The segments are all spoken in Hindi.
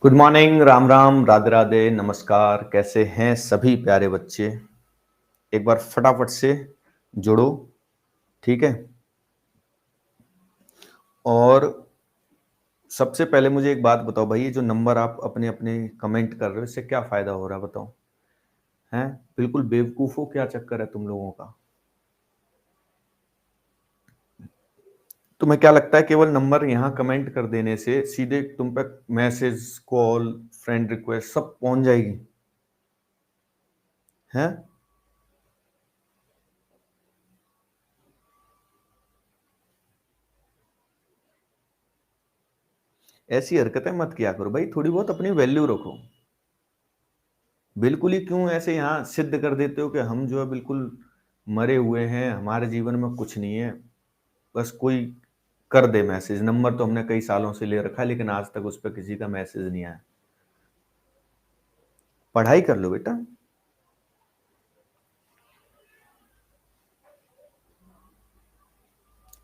गुड मॉर्निंग, राम राम, राधे राधे, नमस्कार। कैसे हैं सभी प्यारे बच्चे? एक बार फटाफट से जुड़ो, ठीक है। और सबसे पहले मुझे एक बात बताओ भाई, ये जो नंबर आप अपने अपने कमेंट कर रहे हो, इससे क्या फायदा हो रहा है बताओ? हैं? बिल्कुल बेवकूफ हो, क्या चक्कर है तुम लोगों का? तुम्हें क्या लगता है केवल नंबर यहाँ कमेंट कर देने से सीधे तुम पे मैसेज, कॉल, फ्रेंड रिक्वेस्ट सब पहुंच जाएगी? हैं? ऐसी हरकतें मत किया करो भाई, थोड़ी बहुत अपनी वैल्यू रखो। बिल्कुल ही क्यों ऐसे यहाँ सिद्ध कर देते हो कि हम जो है बिल्कुल मरे हुए हैं, हमारे जीवन में कुछ नहीं है। बस कोई कर दे मैसेज, नंबर तो हमने कई सालों से ले रखा है लेकिन आज तक उस पर किसी का मैसेज नहीं आया। पढ़ाई कर लो बेटा।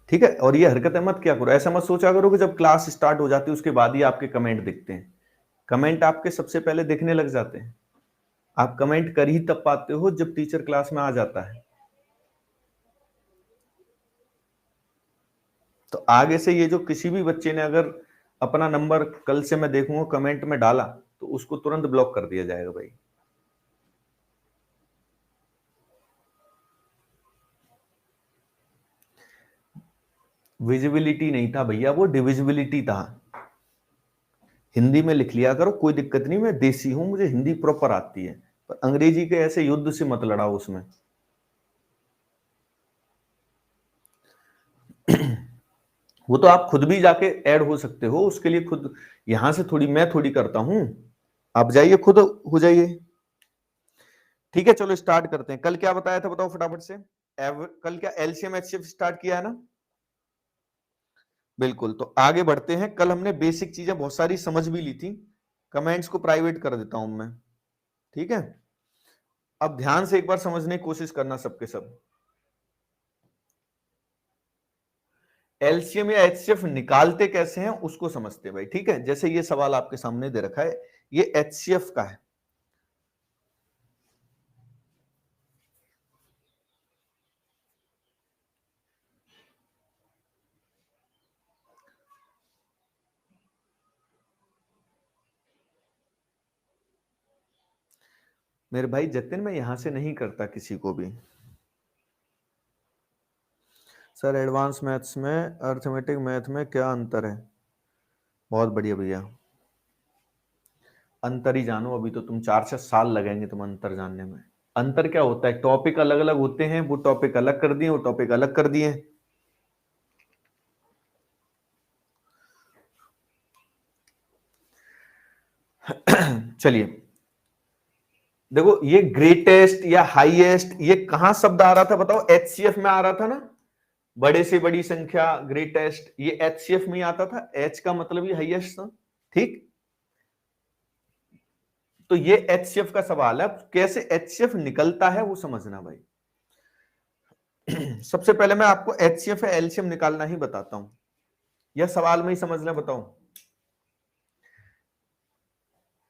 ठीक है, और ये हरकतें मत किया करो। ऐसा मत सोचा करो कि जब क्लास स्टार्ट हो जाती है उसके बाद ही आपके कमेंट दिखते हैं। कमेंट आपके सबसे पहले दिखने लग जाते हैं। आप कमेंट कर ही तब पाते हो जब टीचर क्लास में आ जाता है। तो आगे से ये जो किसी भी बच्चे ने अगर अपना नंबर कल से मैं देखूंगा कमेंट में डाला तो उसको तुरंत ब्लॉक कर दिया जाएगा भाई। विजिबिलिटी नहीं था भैया, वो डिविजिबिलिटी था। हिंदी में लिख लिया करो, कोई दिक्कत नहीं, मैं देसी हूं, मुझे हिंदी प्रॉपर आती है। पर अंग्रेजी के ऐसे युद्ध से मत लड़ाओ उसमें। वो तो आप खुद भी जाके ऐड हो सकते हो, उसके लिए खुद यहां से थोड़ी मैं थोड़ी करता हूं। आप जाइए खुद हो जाइए। ठीक है, चलो स्टार्ट करते हैं। कल क्या बताया था बताओ फटाफट से? कल क्या एलसीएम एचसीएफ स्टार्ट किया है ना? बिल्कुल, तो आगे बढ़ते हैं। कल हमने बेसिक चीजें बहुत सारी समझ भी ली थी। कमेंट्स को प्राइवेट कर देता हूं मैं, ठीक है। अब ध्यान से एक बार समझने की कोशिश करना सबके सब। एलसीएम या एचसीएफ निकालते कैसे हैं उसको समझते हैं भाई, ठीक है। जैसे ये सवाल आपके सामने दे रखा है, ये एचसीएफ का है। मेरे भाई जतिन, मैं यहां से नहीं करता किसी को भी। सर एडवांस मैथ्स में अर्थमेटिक मैथ में क्या अंतर है? बहुत बढ़िया भैया, अंतर ही जानो। अभी तो तुम 4 से साल लगेंगे तुम अंतर जानने में। अंतर क्या होता है? टॉपिक अलग अलग होते हैं, वो टॉपिक अलग कर दिए, वो टॉपिक अलग कर दिए। चलिए देखो, ये ग्रेटेस्ट या हाईएस्ट ये कहां शब्द आ रहा था बताओ? एचसीएफ में आ रहा था ना। बड़े से बड़ी संख्या ग्रेटेस्ट, ये एचसीएफ में आता था। एच का मतलब ये हाईएस्ट था, ठीक। तो ये एचसीएफ का सवाल है। कैसे एचसीएफ निकलता है वो समझना भाई। सबसे पहले मैं आपको एचसीएफ या एलसीएम निकालना ही बताता हूं, या सवाल में ही समझना बताऊं।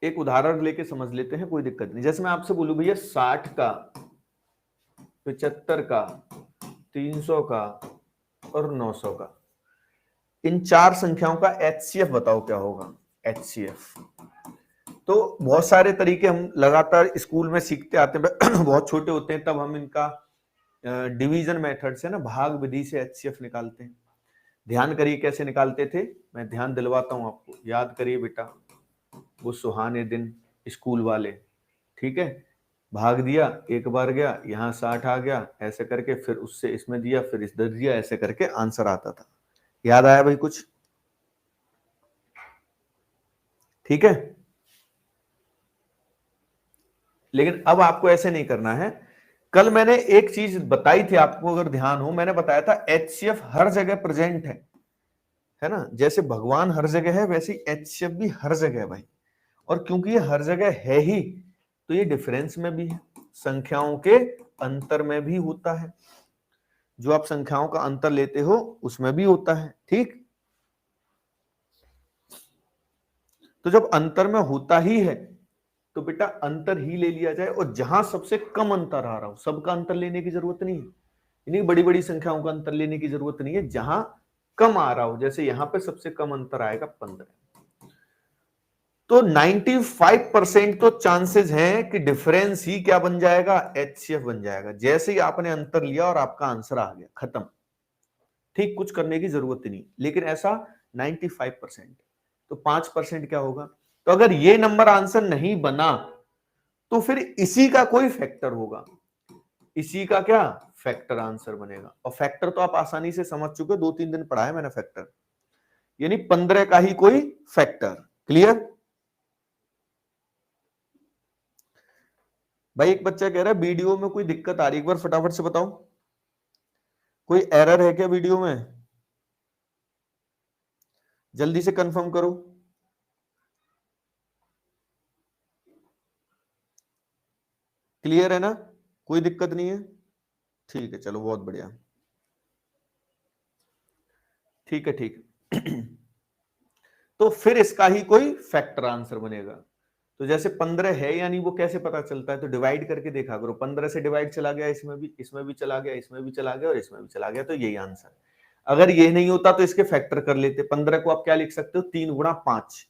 एक उदाहरण लेके समझ लेते हैं, कोई दिक्कत नहीं। जैसे मैं आपसे बोलूं भैया 60 का, 75 का, 300 का और 900 का, इन 4 संख्याओं का एचसीएफ बताओ क्या होगा? एचसीएफ तो बहुत सारे तरीके हम लगातार स्कूल में सीखते आते हैं। बहुत छोटे होते हैं तब हम इनका डिवीजन मेथड से ना, भाग विधि से एचसीएफ निकालते हैं। ध्यान करिए कैसे निकालते थे, मैं ध्यान दिलवाता हूं आपको। याद करिए बेटा वो सुहाने दिन स्कूल वाले, ठीक है। भाग दिया, एक बार गया, यहाँ 60 आ गया, ऐसे करके फिर उससे इसमें दिया, फिर इधर दिया, ऐसे करके आंसर आता था। याद आया भाई कुछ? ठीक है, लेकिन अब आपको ऐसे नहीं करना है। कल मैंने एक चीज बताई थी आपको, अगर ध्यान हो, मैंने बताया था एचसीएफ हर जगह प्रेजेंट है ना। जैसे भगवान हर जगह है वैसे ही एचसीएफ भी हर जगह है भाई। और क्योंकि ये हर जगह है ही, तो ये डिफरेंस में भी है, संख्याओं के अंतर में भी होता है। जो आप संख्याओं का अंतर लेते हो उसमें भी होता है, ठीक। तो जब अंतर में होता ही है तो बेटा अंतर ही ले लिया जाए, और जहां सबसे कम अंतर आ रहा हो, सबका अंतर लेने की जरूरत नहीं है, यानी बड़ी बड़ी संख्याओं का अंतर लेने की जरूरत नहीं है, जहां कम आ रहा हो, जैसे यहां पे सबसे कम अंतर आएगा 15, तो 95% तो चांसेस हैं कि डिफरेंस ही क्या बन जाएगा, HCF बन जाएगा। जैसे ही आपने अंतर लिया और आपका आंसर आ गया, खत्म, ठीक, कुछ करने की जरूरत नहीं। लेकिन ऐसा 95%, तो 5% क्या होगा? तो अगर ये नंबर आंसर नहीं बना तो फिर इसी का कोई फैक्टर होगा, इसी का क्या फैक्टर आंसर बनेगा। और फैक्टर तो आप आसानी से समझ चुके हो, 2-3 दिन पढ़ा है मैंने फैक्टर, यानी 15 का ही कोई फैक्टर। क्लियर? भाई एक बच्चा कह रहा है वीडियो में कोई दिक्कत आ रही है, एक बार फटाफट से बताओ, कोई एरर है क्या वीडियो में? जल्दी से कंफर्म करो। क्लियर है ना, कोई दिक्कत नहीं है? ठीक है, चलो बहुत बढ़िया, ठीक है, ठीक है। तो फिर इसका ही कोई फैक्टर आंसर बनेगा। तो जैसे 15 है, यानी वो कैसे पता चलता है, तो डिवाइड करके देखा करो, 15 से डिवाइड चला गया, इसमें भी चला गया, इसमें भी चला गया और इसमें भी चला गया, तो यही आंसर। अगर ये नहीं होता तो इसके फैक्टर कर लेते। 15 को आप क्या लिख सकते हो, 3 गुणा 5,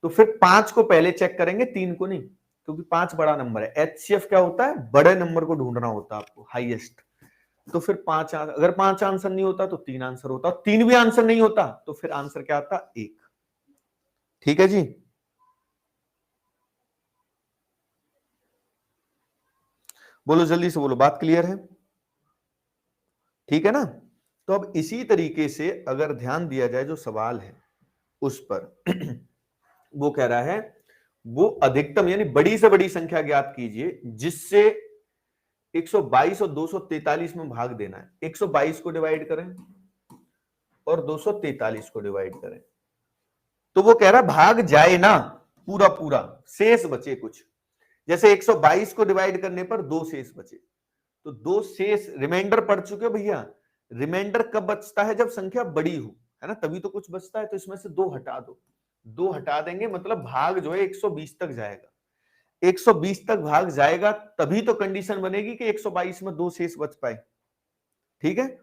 तो फिर 5 को पहले चेक करेंगे, 3 को नहीं, क्योंकि 5 बड़ा नंबर है। HCF क्या होता है, बड़े नंबर को ढूंढना होता है आपको, हाईएस्ट। तो फिर 5, अगर 5 आंसर नहीं होता तो 3 आंसर होता, 3 भी आंसर नहीं होता तो फिर आंसर क्या आता, 1। ठीक है जी, बोलो जल्दी से बोलो, बात क्लियर है? ठीक है ना? तो अब इसी तरीके से अगर ध्यान दिया जाए, जो सवाल है उस पर वो कह रहा है वो अधिकतम यानी बड़ी से बड़ी संख्या ज्ञात कीजिए जिससे 122 और 243 में भाग देना है। 122 को डिवाइड करें और 243 को डिवाइड करें, तो वो कह रहा भाग जाए ना पूरा पूरा, शेष बचे कुछ। जैसे 122 को डिवाइड करने पर 2 शेष बचे, तो 2 शेष रिमाइंडर पढ़ चुके हो भैया। रिमाइंडर कब बचता है, जब संख्या बड़ी हो, है ना, तभी तो कुछ बचता है। तो इसमें से 2 हटा दो, 2 हटा देंगे मतलब भाग जो है 120 तक जाएगा। 120 तक भाग जाएगा तभी तो कंडीशन बनेगी कि 122 में 2 शेष बच पाए। ठीक है,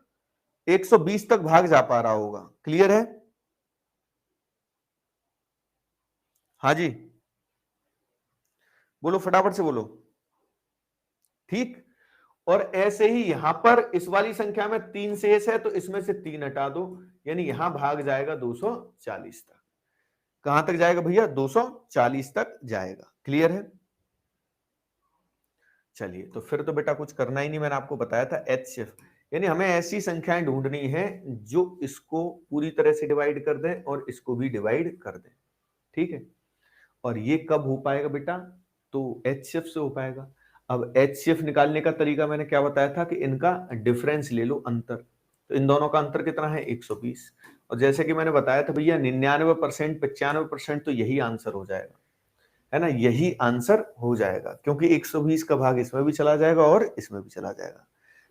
120 तक भाग जा पा रहा होगा। क्लियर है? हाँ जी, बोलो फटाफट से बोलो। ठीक, और ऐसे ही यहां पर इस वाली संख्या में 3 शेष है, तो इसमें से 3 हटा दो, यानी यहां भाग जाएगा 240 तक। कहां तक जाएगा भैया, 240 तक जाएगा। क्लियर है? चलिए, तो फिर तो बेटा कुछ करना ही नहीं, मैंने आपको बताया था HCF, यानी हमें ऐसी संख्याएं ढूंढनी है जो इसको पूरी तरह से डिवाइड कर दें और इसको भी डिवाइड कर दें। ठीक है, और ये कब हो पाएगा बेटा, तो HCF से हो पाएगा। अब HCF निकालने का तरीका मैंने क्या बताया था कि इनका डिफरेंस ले लो, अंतर। तो इन दोनों का अंतर कितना है, 120। और जैसे कि मैंने बताया था भैया 99%, 95% तो यही आंसर हो जाएगा, है ना, यही आंसर हो जाएगा, क्योंकि 120 का भाग इसमें भी चला जाएगा और इसमें भी चला जाएगा।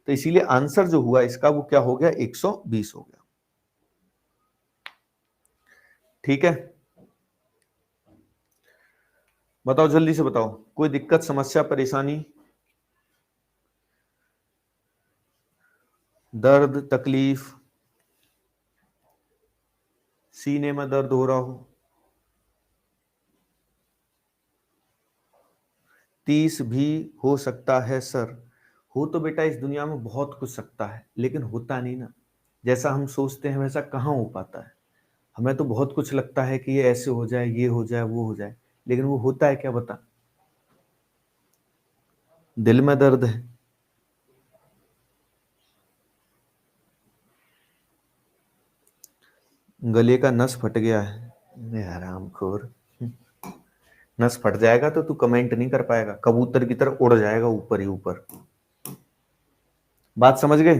तो इसीलिए आंसर जो हुआ इसका वो क्या हो गया, 120 हो गया। ठीक है, बताओ जल्दी से बताओ, कोई दिक्कत, समस्या, परेशानी, दर्द, तकलीफ, सीने में दर्द हो रहा हो? 30 भी हो सकता है सर? हो तो बेटा इस दुनिया में बहुत कुछ सकता है, लेकिन होता नहीं ना, जैसा हम सोचते हैं वैसा कहाँ हो पाता है। हमें तो बहुत कुछ लगता है कि ये ऐसे हो जाए, ये हो जाए, वो हो जाए, लेकिन वो होता है क्या बता? दिल में दर्द है, गले का नस फट गया है, हरामखोर, नस फट जाएगा तो तू कमेंट नहीं कर पाएगा, कबूतर की तरह उड़ जाएगा ऊपर ही ऊपर। बात समझ गए?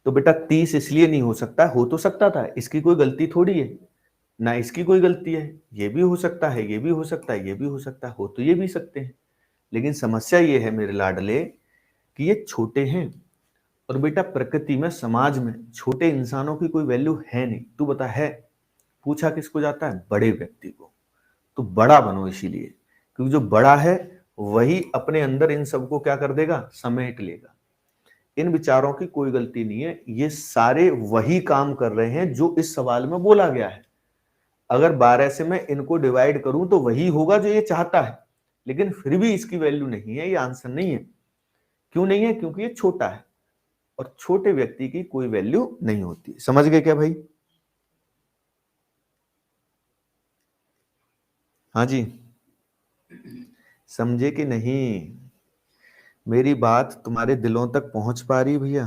तो बेटा 30 इसलिए नहीं हो सकता, हो तो सकता था, इसकी कोई गलती थोड़ी है ना, इसकी कोई गलती है, ये भी हो सकता है, ये भी हो सकता है, ये भी हो सकता है, हो तो ये भी सकते हैं। लेकिन समस्या ये है मेरे लाडले कि ये छोटे हैं, और बेटा प्रकृति में, समाज में छोटे इंसानों की कोई वैल्यू है नहीं। तू बता है? पूछा किसको जाता है? बड़े व्यक्ति को। तो बड़ा बनो, इसीलिए क्योंकि जो बड़ा है वही अपने अंदर इन सबको क्या कर देगा? समेट लेगा। इन विचारों की कोई गलती नहीं है, ये सारे वही काम कर रहे हैं जो इस सवाल में बोला गया है। अगर 12 से मैं इनको डिवाइड करूं तो वही होगा जो ये चाहता है, लेकिन फिर भी इसकी वैल्यू नहीं है, ये आंसर नहीं है। क्यों नहीं है? क्योंकि ये छोटा है और छोटे व्यक्ति की कोई वैल्यू नहीं होती। समझ गए क्या भाई? हाँ जी, समझे कि नहीं? मेरी बात तुम्हारे दिलों तक पहुंच पा रही भैया?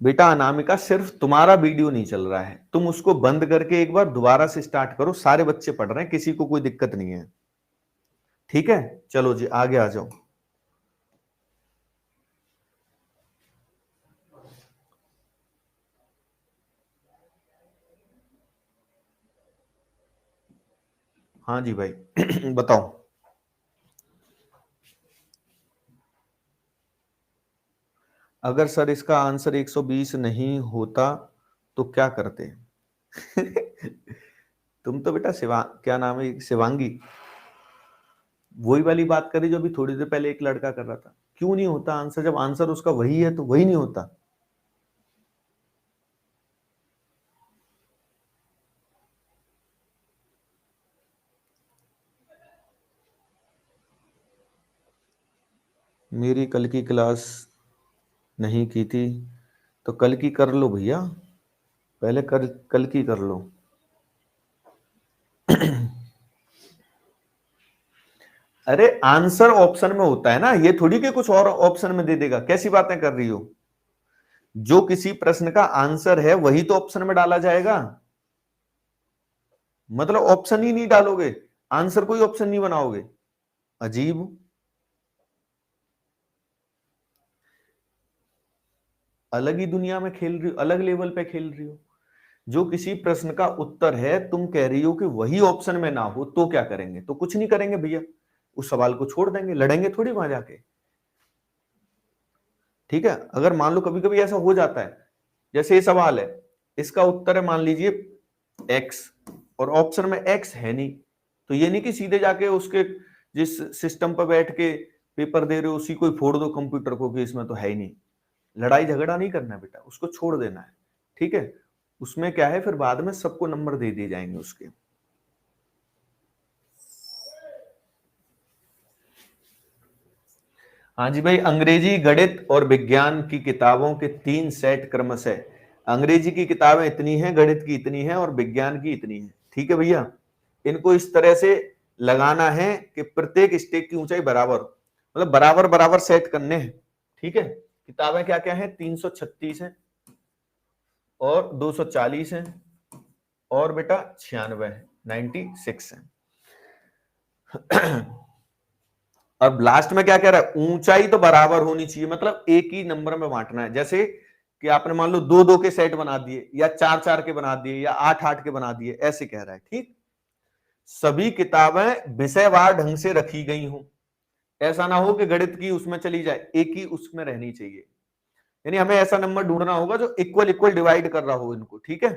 बेटा अनामिका, सिर्फ तुम्हारा वीडियो नहीं चल रहा है, तुम उसको बंद करके एक बार दोबारा से स्टार्ट करो। सारे बच्चे पढ़ रहे हैं, किसी को कोई दिक्कत नहीं है। ठीक है, चलो जी आगे आ जाओ। हाँ जी भाई बताओ। अगर सर इसका आंसर 120 नहीं होता तो क्या करते? तुम तो बेटा क्या नाम है, शिवांगी, वही वाली बात करी जो अभी थोड़ी देर पहले एक लड़का कर रहा था। क्यों नहीं होता आंसर? जब आंसर उसका वही है तो वही नहीं होता। मेरी कल की क्लास नहीं की थी तो कल की कर लो भैया, पहले कल की कर लो। अरे आंसर ऑप्शन में होता है ना, ये थोड़ी कि कुछ और ऑप्शन में दे देगा। कैसी बातें कर रही हो? जो किसी प्रश्न का आंसर है वही तो ऑप्शन में डाला जाएगा। मतलब ऑप्शन ही नहीं डालोगे, आंसर कोई ऑप्शन नहीं बनाओगे? अजीब। अलग ही दुनिया में खेल रही हो, अलग लेवल पे खेल रही हो। जो किसी प्रश्न का उत्तर है तुम कह रही हो कि वही ऑप्शन में ना हो तो क्या करेंगे? तो कुछ नहीं करेंगे भैया, उस सवाल को छोड़ देंगे, लड़ेंगे थोड़ी वहां जाके। ठीक है, अगर मान लो कभी कभी ऐसा हो जाता है, जैसे ये सवाल है, इसका उत्तर है मान लीजिए एक्स, और ऑप्शन में एक्स है नहीं, तो ये नहीं कि सीधे जाके उसके जिस सिस्टम पर बैठ के पेपर दे रहे हो उसी को ही फोड़ दो कंप्यूटर को कि इसमें तो है ही नहीं। लड़ाई झगड़ा नहीं करना है बेटा, उसको छोड़ देना है। ठीक है, उसमें क्या है, फिर बाद में सबको नंबर दे दिए जाएंगे उसके। हाँ जी भाई, अंग्रेजी, गणित और विज्ञान की किताबों के 3 सेट क्रमशः, अंग्रेजी की किताबें इतनी हैं, गणित की इतनी हैं और विज्ञान की इतनी है। ठीक है भैया, इनको इस तरह से लगाना है कि प्रत्येक स्टेक की ऊंचाई बराबर, मतलब बराबर बराबर सेट करने हैं। ठीक है, किताबें क्या क्या है? 336 है और 240 है और बेटा 96 है, 96 है। अब लास्ट में क्या कह रहा है? ऊंचाई तो बराबर होनी चाहिए, मतलब एक ही नंबर में बांटना है। जैसे कि आपने मान लो 2 2 के सेट बना दिए या 4 4 के बना दिए या 8 8 के बना दिए, ऐसे कह रहा है। ठीक, सभी किताबें विषयवार ढंग से रखी गई हों, ऐसा ना हो कि गणित की उसमें चली जाए, एक ही उसमें रहनी चाहिए। यानी हमें ऐसा नंबर ढूंढना होगा जो इक्वल इक्वल डिवाइड कर रहा हो इनको। ठीक है,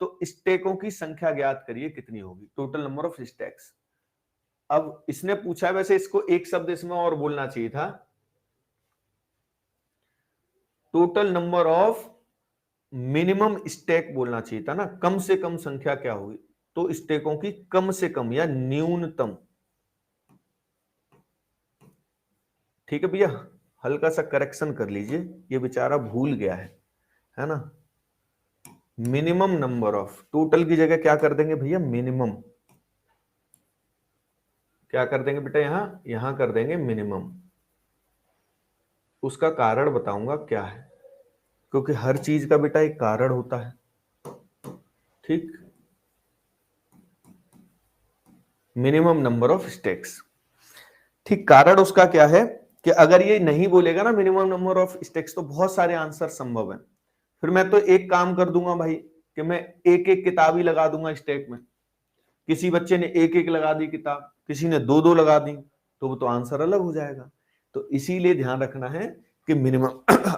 तो स्टेकों की संख्या ज्ञात करिए कितनी होगी, टोटल नंबर ऑफ स्टेक्स। अब इसने पूछा है, वैसे इसको एक शब्द इसमें और बोलना चाहिए था, total number of minimum stake बोलना चाहिए था ना, कम से कम संख्या क्या होगी? तो स्टेकों की कम से कम या न्यूनतम। ठीक है भैया, हल्का सा करेक्शन कर लीजिए, ये बेचारा भूल गया है ना। मिनिमम नंबर ऑफ, टोटल की जगह क्या कर देंगे भैया? मिनिमम। क्या कर देंगे बेटा? यहां कर देंगे मिनिमम। उसका कारण बताऊंगा क्या है, क्योंकि हर चीज का बेटा एक कारण होता है। ठीक, मिनिमम नंबर ऑफ स्टेक्स। ठीक, कारण उसका क्या है कि अगर ये नहीं बोलेगा ना मिनिमम नंबर ऑफ स्टेक्स तो बहुत सारे आंसर संभव है। फिर मैं तो एक काम कर दूंगा भाई कि मैं एक एक किताब ही लगा दूंगा स्टेक में। किसी बच्चे ने एक एक लगा दी किताब, किसी ने 2 2 लगा दी, तो वो तो आंसर अलग हो जाएगा। तो इसीलिए ध्यान रखना है कि मिनिमम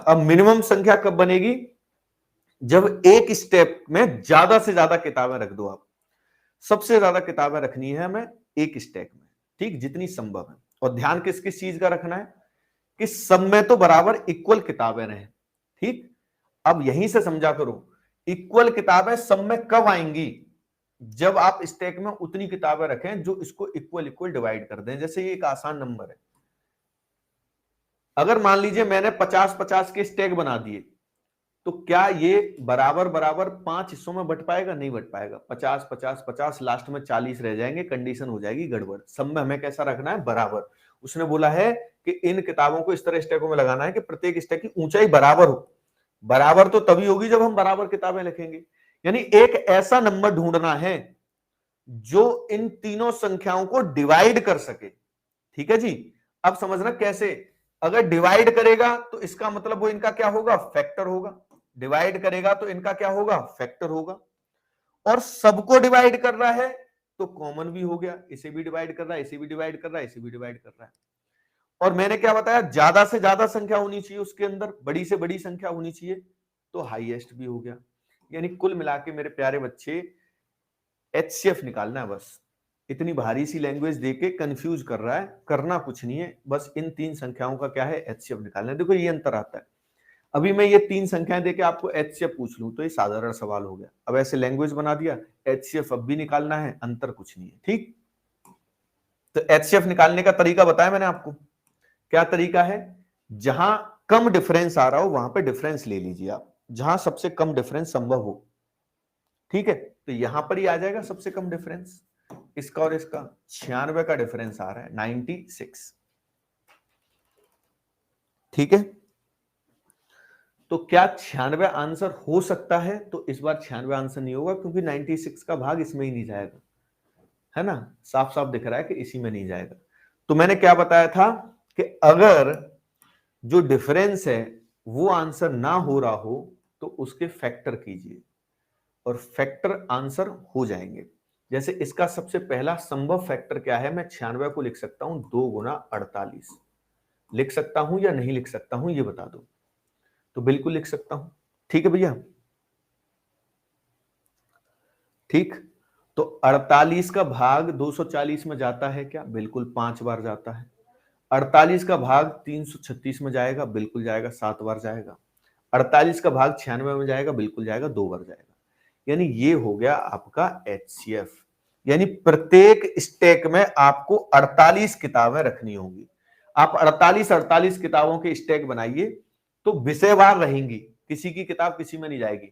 अब मिनिमम संख्या कब बनेगी, जब एक स्टेप में ज्यादा से ज्यादा किताबें रख दो आप। सबसे ज्यादा किताबें रखनी है हमें एक स्टैक में, ठीक, जितनी संभव है। और ध्यान किस किस चीज का रखना है कि सब में तो बराबर इक्वल किताबें रहें, ठीक। अब यहीं से समझा करो, इक्वल किताबें सब में कब आएंगी, जब आप स्टैक में उतनी किताबें रखें जो इसको इक्वल इक्वल डिवाइड कर दें। जैसे ये एक आसान नंबर है, अगर मान लीजिए मैंने 50-50 के स्टैक बना दिए, तो क्या ये बराबर बराबर 5 हिस्सों में बट पाएगा? नहीं बट पाएगा। 50-50-50, लास्ट में 40 रह जाएंगे, कंडीशन हो जाएगी गड़बड़। सब में हमें कैसा रखना है? बराबर। उसने बोला है कि इन किताबों को इस तरह स्टैकों में लगाना है कि प्रत्येक स्टैक की ऊंचाई बराबर हो। बराबर तो तभी होगी जब हम बराबर किताबें लिखेंगे। यानी एक ऐसा नंबर ढूंढना है जो इन तीनों संख्याओं को डिवाइड कर सके, ठीक है जी। अब समझना कैसे, अगर डिवाइड करेगा तो इसका मतलब वो इनका क्या होगा? फैक्टर होगा। डिवाइड करेगा तो इनका क्या होगा? फैक्टर होगा। और सबको डिवाइड कर रहा है तो कॉमन भी हो गया, इसे भी डिवाइड कर रहा है, इसे भी डिवाइड कर रहा है, इसे भी डिवाइड कर रहा है। और मैंने क्या बताया, ज्यादा से ज्यादा संख्या होनी चाहिए उसके अंदर, बड़ी से बड़ी संख्या होनी चाहिए, तो हाईएस्ट भी हो गया। यानी कुल मिला के मेरे प्यारे बच्चे एचसीएफ निकालना है बस। इतनी भारी सी लैंग्वेज देके कंफ्यूज कर रहा है, करना कुछ नहीं है, बस इन तीन संख्याओं का क्या है? एचसीएफ निकालना है। देखो ये अंतर आता है, अभी मैं ये तीन संख्याएं देके आपको एचसीएफ पूछ लूं तो ये साधारण सवाल हो गया, अब ऐसे लैंग्वेज बना दिया, एचसीएफ अब भी निकालना है, अंतर कुछ नहीं है, ठीक। तो एचसीएफ निकालने का तरीका बताया मैंने आपको, क्या तरीका है? जहां कम डिफरेंस आ रहा हो वहां पे डिफरेंस ले लीजिए आप, जहां सबसे कम डिफरेंस संभव हो, ठीक है। तो यहां पर ही आ जाएगा सबसे कम डिफरेंस, इसका और इसका 96 का डिफरेंस आ रहा है, 96, ठीक है। तो क्या 96 आंसर हो सकता है? तो इस बार 96 आंसर नहीं होगा, क्योंकि 96 का भाग इसमें ही नहीं जाएगा, है ना। साफ साफ दिख रहा है कि इसी में नहीं जाएगा। तो मैंने क्या बताया था कि अगर जो डिफरेंस है वो आंसर ना हो रहा हो तो उसके फैक्टर कीजिए, और फैक्टर आंसर हो जाएंगे। जैसे इसका सबसे पहला संभव फैक्टर क्या है? मैं 96 को लिख सकता हूं 2 गुना 48, लिख सकता हूं या नहीं लिख सकता हूं, ये बता दो। तो बिल्कुल लिख सकता हूं, ठीक है भैया, ठीक। तो 48 का भाग 240 में जाता है क्या? बिल्कुल 5 बार जाता है। 48 का भाग 336 में जाएगा? बिल्कुल जाएगा, 7 बार जाएगा। 48 का भाग 96 में जाएगा? बिल्कुल जाएगा, 2 बार जाएगा। यानी ये हो गया आपका एचसीएफ। यानी प्रत्येक स्टैक में आपको 48 किताबें रखनी होंगी। आप 48 किताबों के स्टैक बनाइए तो विषयवार रहेंगी, किसी की किताब किसी में नहीं जाएगी।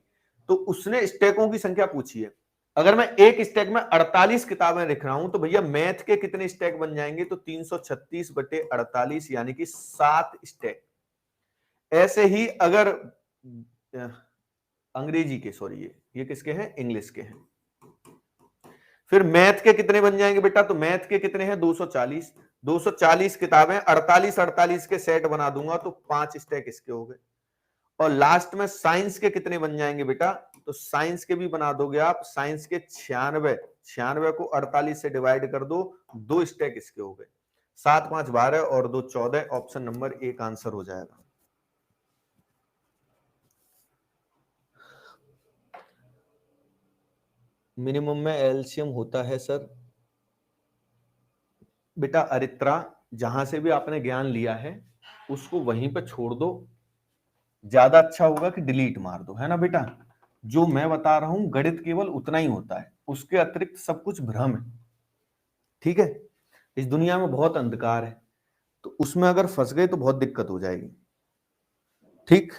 तो उसने स्टैकों की संख्या पूछी है, अगर मैं एक स्टैक में 48 किताबें लिख रहा हूं तो भैया मैथ के कितने स्टैक बन जाएंगे? तो 336 बटे 48, यानी कि 7 स्टैक। ऐसे ही अगर अंग्रेजी के, सॉरी ये किसके हैं? इंग्लिश के हैं। फिर मैथ के कितने बन जाएंगे बेटा? तो मैथ के कितने हैं? 240। 240 किताबें 48 के सेट बना दूंगा तो 5 स्टैक इसके हो गए। और लास्ट में साइंस के कितने बन जाएंगे बेटा? तो साइंस के भी बना दोगे आप, साइंस के 96 को 48 से डिवाइड कर दो, 2 स्टैक इसके हो गए। 7 5 12 और 2 14, ऑप्शन नंबर 1 आंसर हो जाएगा। मिनिमम में एलसीएम होता है सर? बेटा अरित्रा, जहां से भी आपने ज्ञान लिया है उसको वहीं पे छोड़ दो, ज्यादा अच्छा होगा कि डिलीट मार दो, है ना बेटा। जो मैं बता रहा हूं गणित केवल उतना ही होता है, उसके अतिरिक्त सब कुछ भ्रम है, ठीक है। इस दुनिया में बहुत अंधकार है, तो उसमें अगर फंस गए तो बहुत दिक्कत हो जाएगी, ठीक।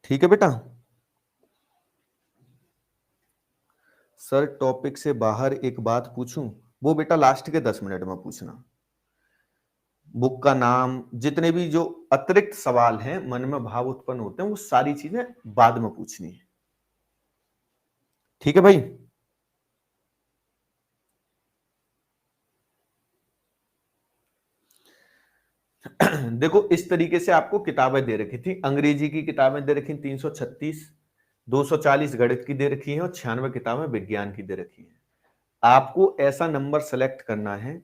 ठीक है बेटा। सर टॉपिक से बाहर एक बात पूछूं? वो बेटा लास्ट के 10 मिनट में पूछना। बुक का नाम, जितने भी जो अतिरिक्त सवाल हैं, मन में भाव उत्पन्न होते हैं, वो सारी चीजें बाद में पूछनी है, ठीक है भाई। देखो इस तरीके से आपको किताबें दे रखी थी, अंग्रेजी की किताबें दे रखी 336, 240 गणित की दे रखी है और 96 किताबें विज्ञान की दे रखी है। आपको ऐसा नंबर सेलेक्ट करना है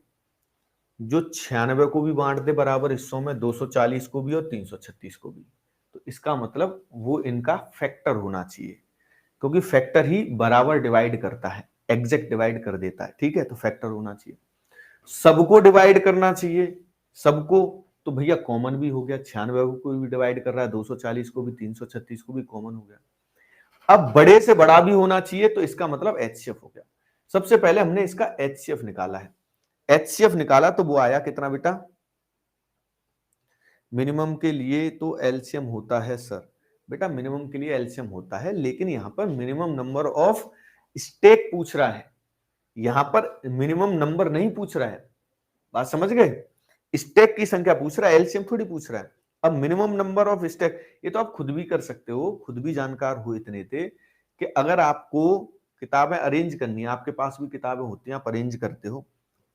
जो 96 को भी बांट दे बराबर हिस्सों में, 240 को भी और 336 को भी, तो इसका मतलब वो इनका फैक्टर होना चाहिए, क्योंकि फैक्टर ही बराबर डिवाइड करता है, एग्जैक्ट डिवाइड कर देता है, ठीक है। तो फैक्टर होना चाहिए, सबको डिवाइड करना चाहिए, सबको, तो भैया कॉमन भी हो गया, 96 को भी डिवाइड कर रहा है, 240 को भी, 336 को भी कॉमन हो गया। अब बड़े से बड़ा भी होना चाहिए, तो इसका मतलब एचसीएफ हो गया। सबसे पहले हमने इसका एचसीएफ निकाला है, एचसीएफ निकाला तो वो आया कितना बेटा, मिनिमम के लिए तो एलसीएम होता है सर, बेटा मिनिमम के लिए एलसीएम होता है, लेकिन यहां पर मिनिमम नंबर ऑफ स्टेक पूछ रहा है, यहां पर मिनिमम नंबर नहीं पूछ रहा है, बात समझ गए, स्टेक की संख्या पूछ रहा है, एलसीएम थोड़ी पूछ रहा है। अब मिनिमम नंबर ऑफ स्टेक, ये तो आप खुद भी कर सकते हो, खुद भी जानकार हो इतने थे कि अगर आपको किताबें अरेंज करनी है, आपके पास भी किताबें होती हैं, आप अरेंज करते हो,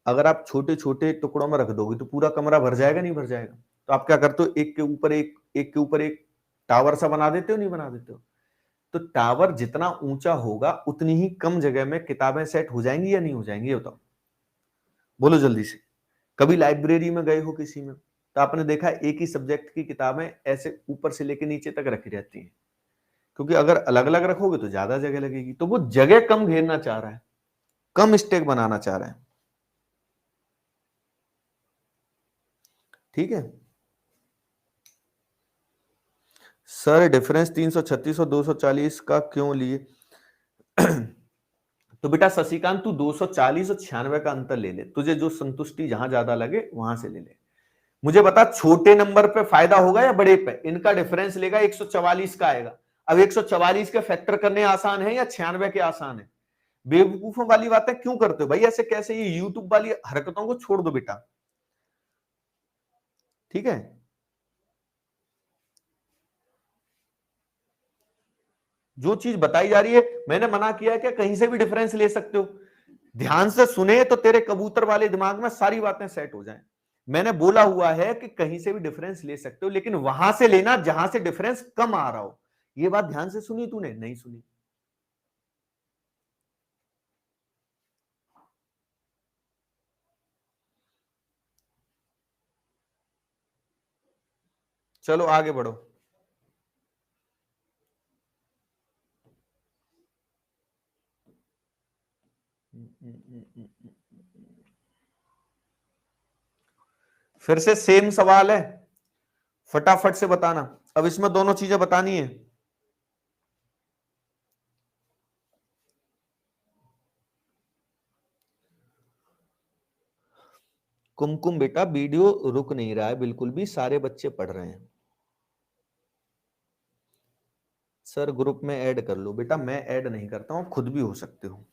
अगर आप छोटे छोटे टुकड़ों में रख दोगे तो पूरा कमरा भर जाएगा, नहीं भर जाएगा, तो आप क्या करते हो, एक के ऊपर एक, एक के ऊपर एक टावर सा बना देते हो, नहीं बना देते हो। तो टावर जितना ऊंचा होगा उतनी ही कम जगह में किताबें सेट हो जाएंगी या नहीं हो जाएंगी, ये बताओ, बोलो जल्दी से। कभी लाइब्रेरी में गए हो किसी में, तो आपने देखा एक ही सब्जेक्ट की किताबें ऐसे ऊपर से लेकर नीचे तक रखी रहती हैं, क्योंकि अगर अलग अलग रखोगे तो ज्यादा जगह लगेगी, तो वो जगह कम घेरना चाह रहा है, कम स्टेक बनाना चाह रहा है, ठीक है। सर डिफरेंस 336 और 240 का क्यों लिए? तो बेटा शशिकांत तू 240 और 96 का अंतर ले ले, तुझे जो संतुष्टि जहां ज्यादा लगे वहां से ले ले। मुझे बता छोटे नंबर पे फायदा होगा या बड़े पे? इनका डिफरेंस लेगा 144 का आएगा। अब 144 के फैक्टर करने आसान है या 96 के आसान है? बेवकूफों वाली बातें क्यों करते हो भाई ऐसे? कैसे ये यूट्यूब वाली हरकतों को छोड़ दो बेटा, ठीक है। जो चीज बताई जा रही है, मैंने मना किया है क्या कहीं से भी डिफरेंस ले सकते हो? ध्यान से सुने तो तेरे कबूतर वाले दिमाग में सारी बातें सेट हो जाएं। मैंने बोला हुआ है कि कहीं से भी डिफरेंस ले सकते हो, लेकिन वहां से लेना जहां से डिफरेंस कम आ रहा हो। ये बात ध्यान से सुनी तूने? नहीं सुनी। चलो आगे बढ़ो। फिर से सेम सवाल है, फटाफट से बताना। अब इसमें दोनों चीजें बतानी है। कुमकुम बेटा वीडियो रुक नहीं रहा है बिल्कुल भी, सारे बच्चे पढ़ रहे हैं। सर ग्रुप में ऐड कर लो। बेटा मैं ऐड नहीं करता हूं, खुद भी हो सकते हो।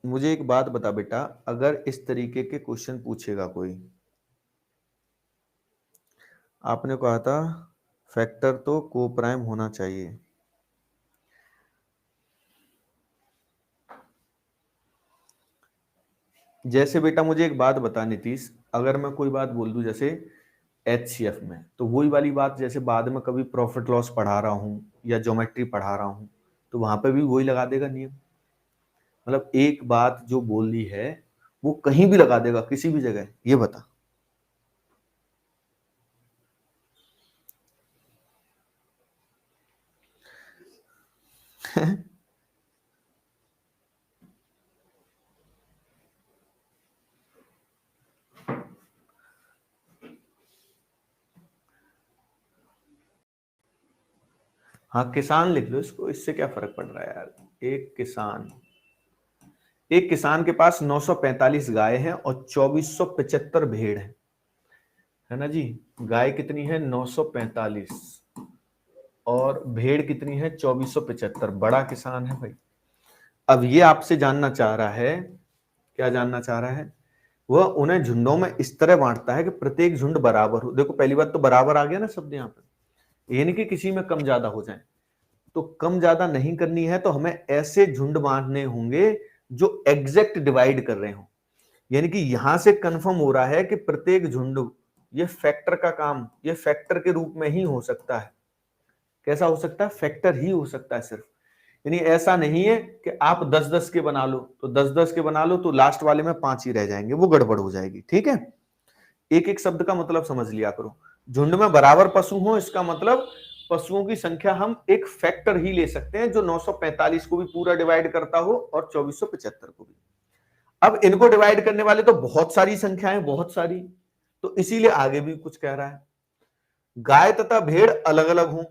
मुझे एक बात बता बेटा, अगर इस तरीके के क्वेश्चन पूछेगा कोई, आपने कहा था फैक्टर तो को प्राइम होना चाहिए, जैसे बेटा मुझे एक बात बता नीतीश, अगर मैं कोई बात बोल दूं जैसे एचसीएफ में, तो वही वाली बात जैसे बाद में कभी प्रॉफिट लॉस पढ़ा रहा हूं या ज्योमेट्री पढ़ा रहा हूं, तो वहां पे भी वही लगा देगा नियम। मतलब एक बात जो बोल दी है वो कहीं भी लगा देगा, किसी भी जगह, ये बता। हाँ किसान लिख लो इसको, इससे क्या फर्क पड़ रहा है यार। एक किसान के पास 945 गाय हैं और 2475 भेड़ है ना जी। गाय कितनी है? 945 और भेड़ कितनी है? 2475। बड़ा किसान है भाई। अब ये आपसे जानना चाह रहा है, क्या जानना चाह रहा है? वह उन्हें झुंडों में इस तरह बांटता है कि प्रत्येक झुंड बराबर हो। देखो पहली बात तो बराबर आ गया ना शब्द यहाँ पे, यानी कि किसी में कम ज्यादा हो जाए। तो कम ज्यादा नहीं करनी है तो हमें ऐसे झुंड बांटने होंगे जो एग्जैक्ट डिवाइड कर रहे हो। यानी कि यहां से कंफर्म हो रहा है कि प्रत्येक झुंड, ये फैक्टर का काम, ये फैक्टर के रूप में ही हो सकता है। कैसा हो सकता है? फैक्टर ही हो सकता है सिर्फ। यानी ऐसा नहीं है कि आप 10-10 के बना लो, तो 10-10 के बना लो तो लास्ट वाले में 5 ही रह जाएंगे, वो गड़बड़ हो जाएगी। ठीक है, एक एक शब्द का मतलब समझ लिया करो। झुंड में बराबर पशु हो, इसका मतलब पशुओं की संख्या हम एक फैक्टर ही ले सकते हैं जो 945 को भी पूरा डिवाइड करता हो और 2475 को भी। अब इनको डिवाइड करने वाले तो बहुत सारी संख्याएं, बहुत सारी, तो इसीलिए आगे भी कुछ कह रहा है। गाय तथा भेड़ अलग अलग हों,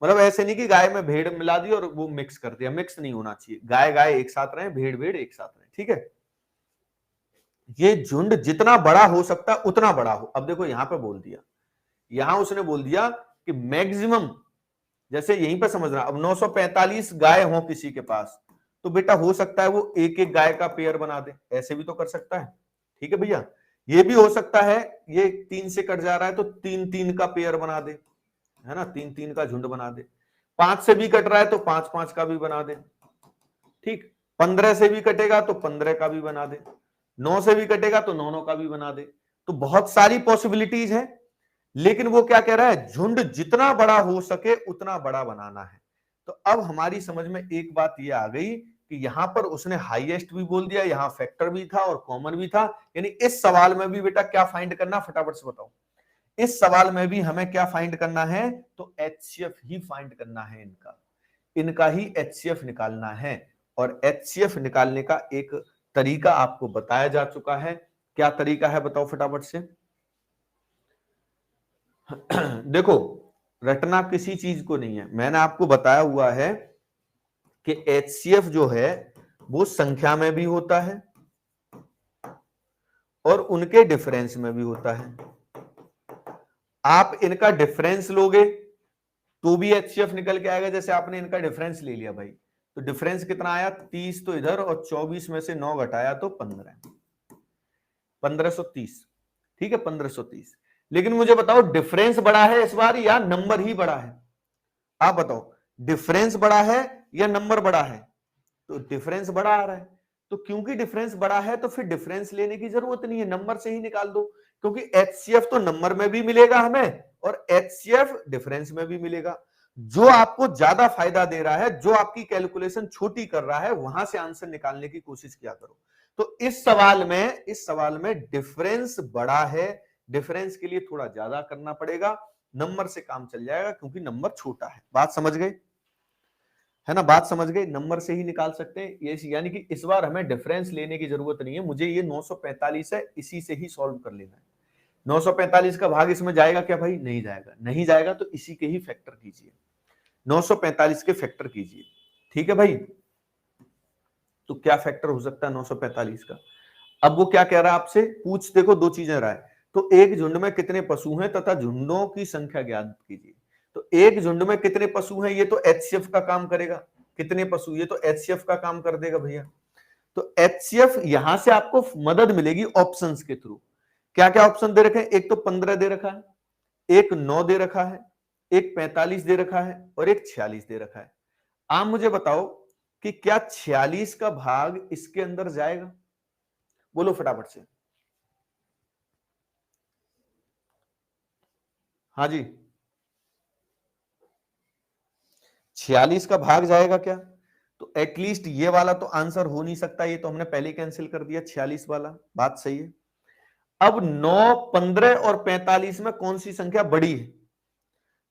मतलब ऐसे नहीं कि गाय में भेड़ मिला दी और वो मिक्स कर दिया, मिक्स नहीं होना चाहिए। गाय गाय एक साथ रहे, भेड़ भेड़ एक साथ रहे। ठीक है, ये झुंड जितना बड़ा हो सकता है उतना बड़ा हो। अब देखो यहां पे बोल दिया, यहां उसने बोल दिया कि मैक्सिमम, जैसे यहीं पे समझना, अब 945 गाय हो किसी के पास, तो बेटा हो सकता है वो एक एक गाय का पेयर बना दे, ऐसे भी तो कर सकता है। ठीक है भैया, ये भी हो सकता है ये 3 से कट जा रहा है तो 3-3 का पेयर बना दे, है ना, 3-3 का झुंड बना दे। 5 से भी कट रहा है तो 5-5 का भी बना दे। ठीक, 15 से भी कटेगा तो 15 का भी बना दे, 9 से भी कटेगा तो 9-9 का भी बना दे। तो बहुत सारी पॉसिबिलिटीज है, लेकिन वो क्या कह रहा है, झुंड जितना बड़ा हो सके उतना बड़ा बनाना है। तो अब हमारी समझ में एक बात ये आ गई कि यहां पर उसने हाईएस्ट भी बोल दिया, यहां फैक्टर भी था और कॉमन भी था। यानी इस सवाल में भी बेटा क्या फाइंड करना, फटाफट से बताओ। इस सवाल में भी हमें क्या फाइंड करना है, तो एचसीएफ ही फाइंड करना है, इनका इनका ही एचसीएफ निकालना है। और एचसीएफ निकालने का एक तरीका आपको बताया जा चुका है। क्या तरीका है बताओ फटाफट से। देखो, रटना किसी चीज को नहीं है, मैंने आपको बताया हुआ है कि एचसीएफ जो है वो संख्या में भी होता है और उनके डिफरेंस में भी होता है। आप इनका डिफरेंस लोगे तो भी एचसीएफ निकल के आएगा। जैसे आपने इनका डिफरेंस ले लिया भाई, तो डिफरेंस कितना आया, 30 तो इधर और 24 में से 9 घटाया तो 1530। ठीक है, 1530। लेकिन मुझे बताओ डिफरेंस बड़ा है इस बार या नंबर ही बड़ा है, आप बताओ, डिफरेंस बड़ा है या नंबर बड़ा है। तो डिफरेंस बड़ा आ रहा है, तो क्योंकि डिफरेंस बड़ा है तो फिर डिफरेंस लेने की जरूरत नहीं है, नंबर से ही निकाल दो। क्योंकि एचसीएफ तो नंबर में भी मिलेगा हमें और एचसीएफ डिफरेंस में भी मिलेगा। जो आपको ज्यादा फायदा दे रहा है, जो आपकी कैलकुलेशन छोटी कर रहा है, वहां से आंसर निकालने की कोशिश किया करो। तो इस सवाल में डिफरेंस बड़ा है, डिफरेंस के लिए थोड़ा ज्यादा करना पड़ेगा, नंबर से काम चल जाएगा क्योंकि नंबर छोटा है। बात समझ गए, है ना, बात समझ गए, नंबर से ही निकाल सकते हैं ये। यानी कि इस बार हमें डिफरेंस लेने की जरूरत नहीं है, मुझे ये 945 है, इसी से ही सॉल्व कर लेना है। 945 का भाग इसमें जाएगा क्या भाई, नहीं जाएगा, नहीं जाएगा तो इसी के ही फैक्टर कीजिए, 945 के फैक्टर कीजिए। ठीक है भाई, तो क्या फैक्टर हो सकता है 945 का। अब वो क्या कह रहा है आपसे, पूछ देखो दो चीजें रहा है, तो एक झुंड में कितने पशु हैं तथा झुंडों की संख्या ज्ञात कीजिए। तो एक झुंड में कितने पशु हैं, ये तो एचसीएफ का काम करेगा। कितने पशु, ये तो एचसीएफ का काम कर देगा भैया। तो एचसीएफ यहां से आपको मदद मिलेगी ऑप्शंस के थ्रू। क्या क्या ऑप्शन दे रखे हैं, एक तो 15 दे रखा है, एक 9 दे रखा है, एक 45 दे रखा है और एक 46 दे रखा है। आप मुझे बताओ कि क्या 46 का भाग इसके अंदर जाएगा, बोलो फटाफट से। हाँ जी, 46 का भाग जाएगा क्या, तो एटलीस्ट ये वाला तो आंसर हो नहीं सकता, ये तो हमने पहले कैंसिल कर दिया 46 वाला, बात सही है। अब 9, 15 और 45 में कौन सी संख्या बड़ी है,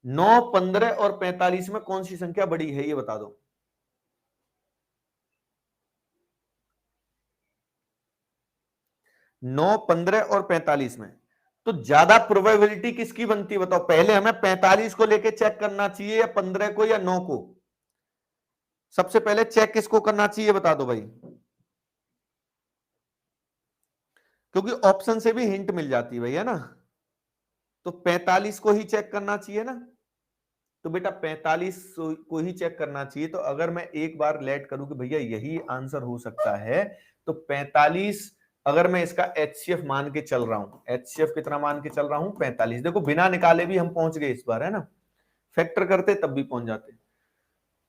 9, 15 और 45 में कौन सी संख्या बड़ी है, ये बता दो। 9, 15 और 45 में तो ज्यादा प्रोबेबिलिटी किसकी बनती है बताओ। पहले हमें 45 को लेके चेक करना चाहिए या 15 को या 9 को, सबसे पहले चेक किसको करना चाहिए बता दो भाई, क्योंकि ऑप्शन से भी हिंट मिल जाती है भाई, है ना। तो 45 को ही चेक करना चाहिए ना, तो बेटा 45 को ही चेक करना चाहिए। तो अगर मैं एक बार लेट करूं कि भैया यही आंसर हो सकता है, तो 45 अगर मैं इसका एचसीएफ मान के चल रहा हूं, एचसीएफ कितना मान के चल रहा हूं 45, देखो बिना निकाले भी हम पहुंच गए इस बार, है ना, फैक्टर करते तब भी पहुंच जाते।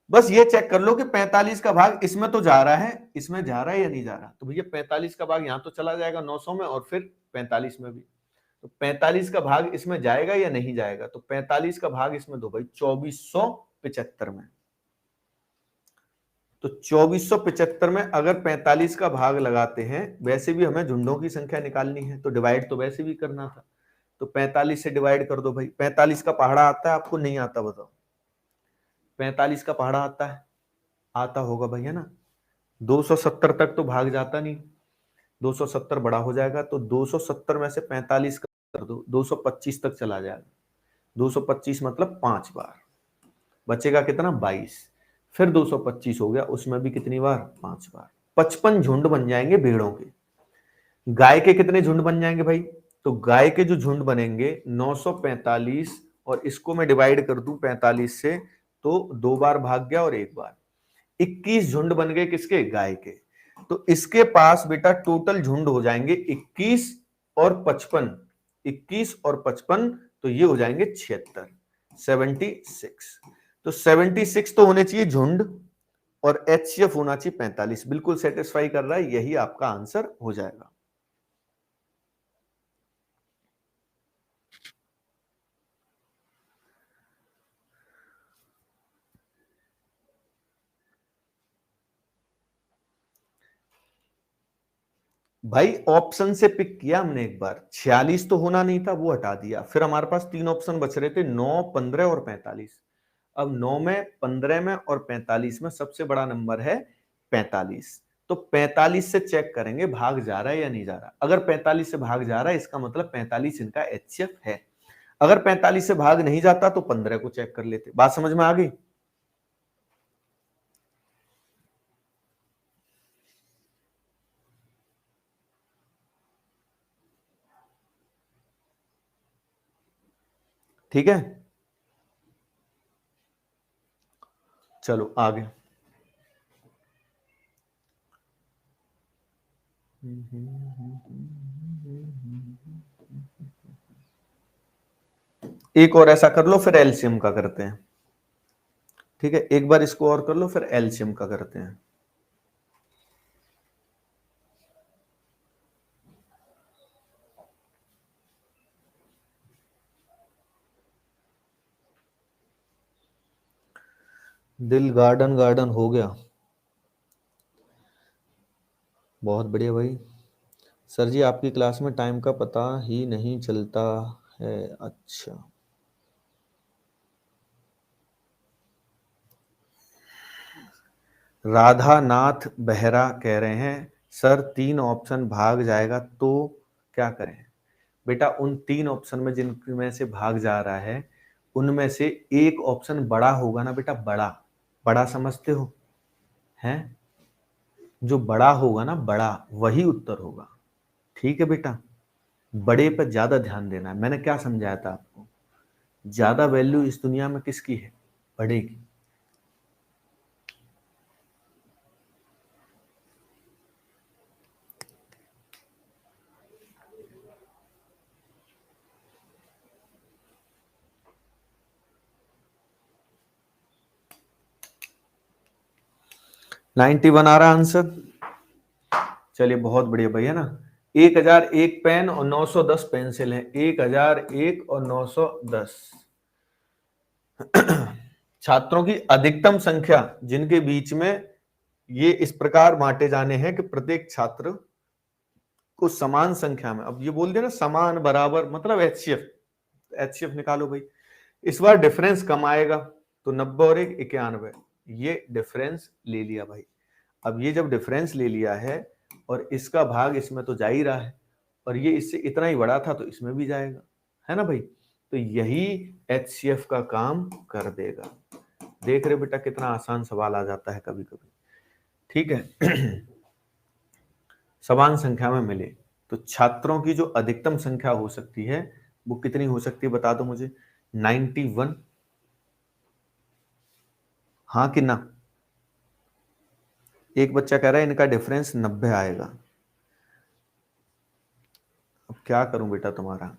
बस ये चेक कर लो कि 45 का भाग इसमें तो जा रहा है, इसमें जा रहा है या नहीं जा रहा। तो भैया 45 का भाग यहां तो चला जाएगा 900 में और फिर 45 में भी, तो 45 का भाग इसमें जाएगा या नहीं जाएगा, तो 45 का भाग इसमें दो भाई 2475 में। तो 2475 में अगर 45 का भाग लगाते हैं, वैसे भी हमें झुंडों की संख्या निकालनी है, तो डिवाइड तो वैसे भी करना था, तो 45 से डिवाइड कर दो भाई। 45 का पहाड़ा आता है आपको, नहीं आता बताओ? 45 का पहाड़ा आता है? आता होगा भाई, है ना? 270 तक तो भाग जाता नहीं, 270 बड़ा हो जाएगा, तो 270 में से 45 कर दो, 225 तक चला जाएगा। 225 मतलब 5 बार, बचेगा कितना? 22। फिर 225 हो गया, उसमें भी कितनी बार? 5 बार। 55 झुंड बन जाएंगे भेड़ों के। गाय के कितने झुंड बन जाएंगे भाई? तो गाय के जो झुंड बनेंगे 945, और इसको मैं डिवाइड कर दूं 45 से, तो 2 बार भाग गया और 1 बार, 21 झुंड बन गए किसके? गाय के। तो इसके पास बेटा टोटल झुंड हो जाएंगे 21 और 55, 21 और 55, तो ये हो जाएंगे 76, 76। तो 76 तो होने चाहिए झुंड, और एचसीएफ होना चाहिए 45। बिल्कुल सेटिस्फाई कर रहा है, यही आपका आंसर हो जाएगा। भाई ऑप्शन से पिक किया हमने एक बार, 46 तो होना नहीं था, वो हटा दिया। फिर हमारे पास 3 ऑप्शन बच रहे थे, 9, 15 और 45। अब 9 में, 15 में और 45 में सबसे बड़ा नंबर है 45। तो 45 से चेक करेंगे भाग जा रहा है या नहीं जा रहा। अगर 45 से भाग जा रहा है, इसका मतलब 45 इनका एचसीएफ है। अगर 45 से भाग नहीं जाता तो 15 को चेक कर लेते। बात समझ में आ गई? ठीक है, चलो आगे। एक और ऐसा कर लो, फिर एलसीएम का करते हैं। ठीक है, एक बार इसको और कर लो, फिर एलसीएम का करते हैं। दिल गार्डन गार्डन हो गया, बहुत बढ़िया भाई। सर जी आपकी क्लास में टाइम का पता ही नहीं चलता है। अच्छा, राधा नाथ बेहरा कह रहे हैं सर 3 ऑप्शन भाग जाएगा तो क्या करें? बेटा उन 3 ऑप्शन में जिनमें से भाग जा रहा है, उनमें से एक ऑप्शन बड़ा होगा ना बेटा, बड़ा। बड़ा समझते हो? हैं? जो बड़ा होगा ना, बड़ा, वही उत्तर होगा। ठीक है बेटा, बड़े पर ज्यादा ध्यान देना है। मैंने क्या समझाया था आपको? ज्यादा वैल्यू इस दुनिया में किसकी है? बड़े की। नाइन्टी वन आ रहा आंसर? चलिए बहुत बढ़िया भैया ना। 1001 पेन और 910 पेंसिल है। 1001 और 910 छात्रों की अधिकतम संख्या जिनके बीच में ये इस प्रकार बांटे जाने हैं कि प्रत्येक छात्र को समान संख्या में, अब ये बोल दिया ना समान बराबर, मतलब एचसीएफ। एचसीएफ निकालो भाई। इस बार डिफरेंस कम आएगा, तो 90 और 1 91, ये डिफरेंस ले लिया भाई। अब ये जब डिफरेंस ले लिया है और इसका भाग इसमें तो जा ही रहा है, और ये इससे इतना ही बड़ा था तो इसमें भी जाएगा, है ना भाई? तो यही एचसीएफ का काम कर देगा। देख रहे बेटा कितना आसान सवाल आ जाता है कभी कभी। ठीक है। समान संख्या में मिले तो छात्रों की जो अधिकतम संख्या हो सकती है वो कितनी हो सकती है बता दो मुझे? 91। हाँ कि ना? एक बच्चा कह रहा है इनका डिफरेंस 90 आएगा। अब क्या करूं बेटा तुम्हारा?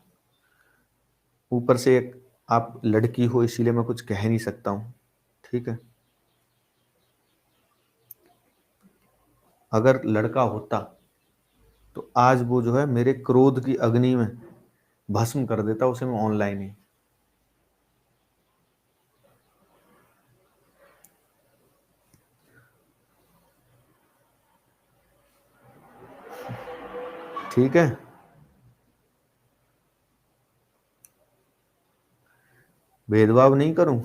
ऊपर से एक आप लड़की हो इसीलिए मैं कुछ कह नहीं सकता हूं। ठीक है, अगर लड़का होता तो आज वो जो है मेरे क्रोध की अग्नि में भस्म कर देता उसे मैं ऑनलाइन ही। ठीक है, भेदभाव नहीं करूं।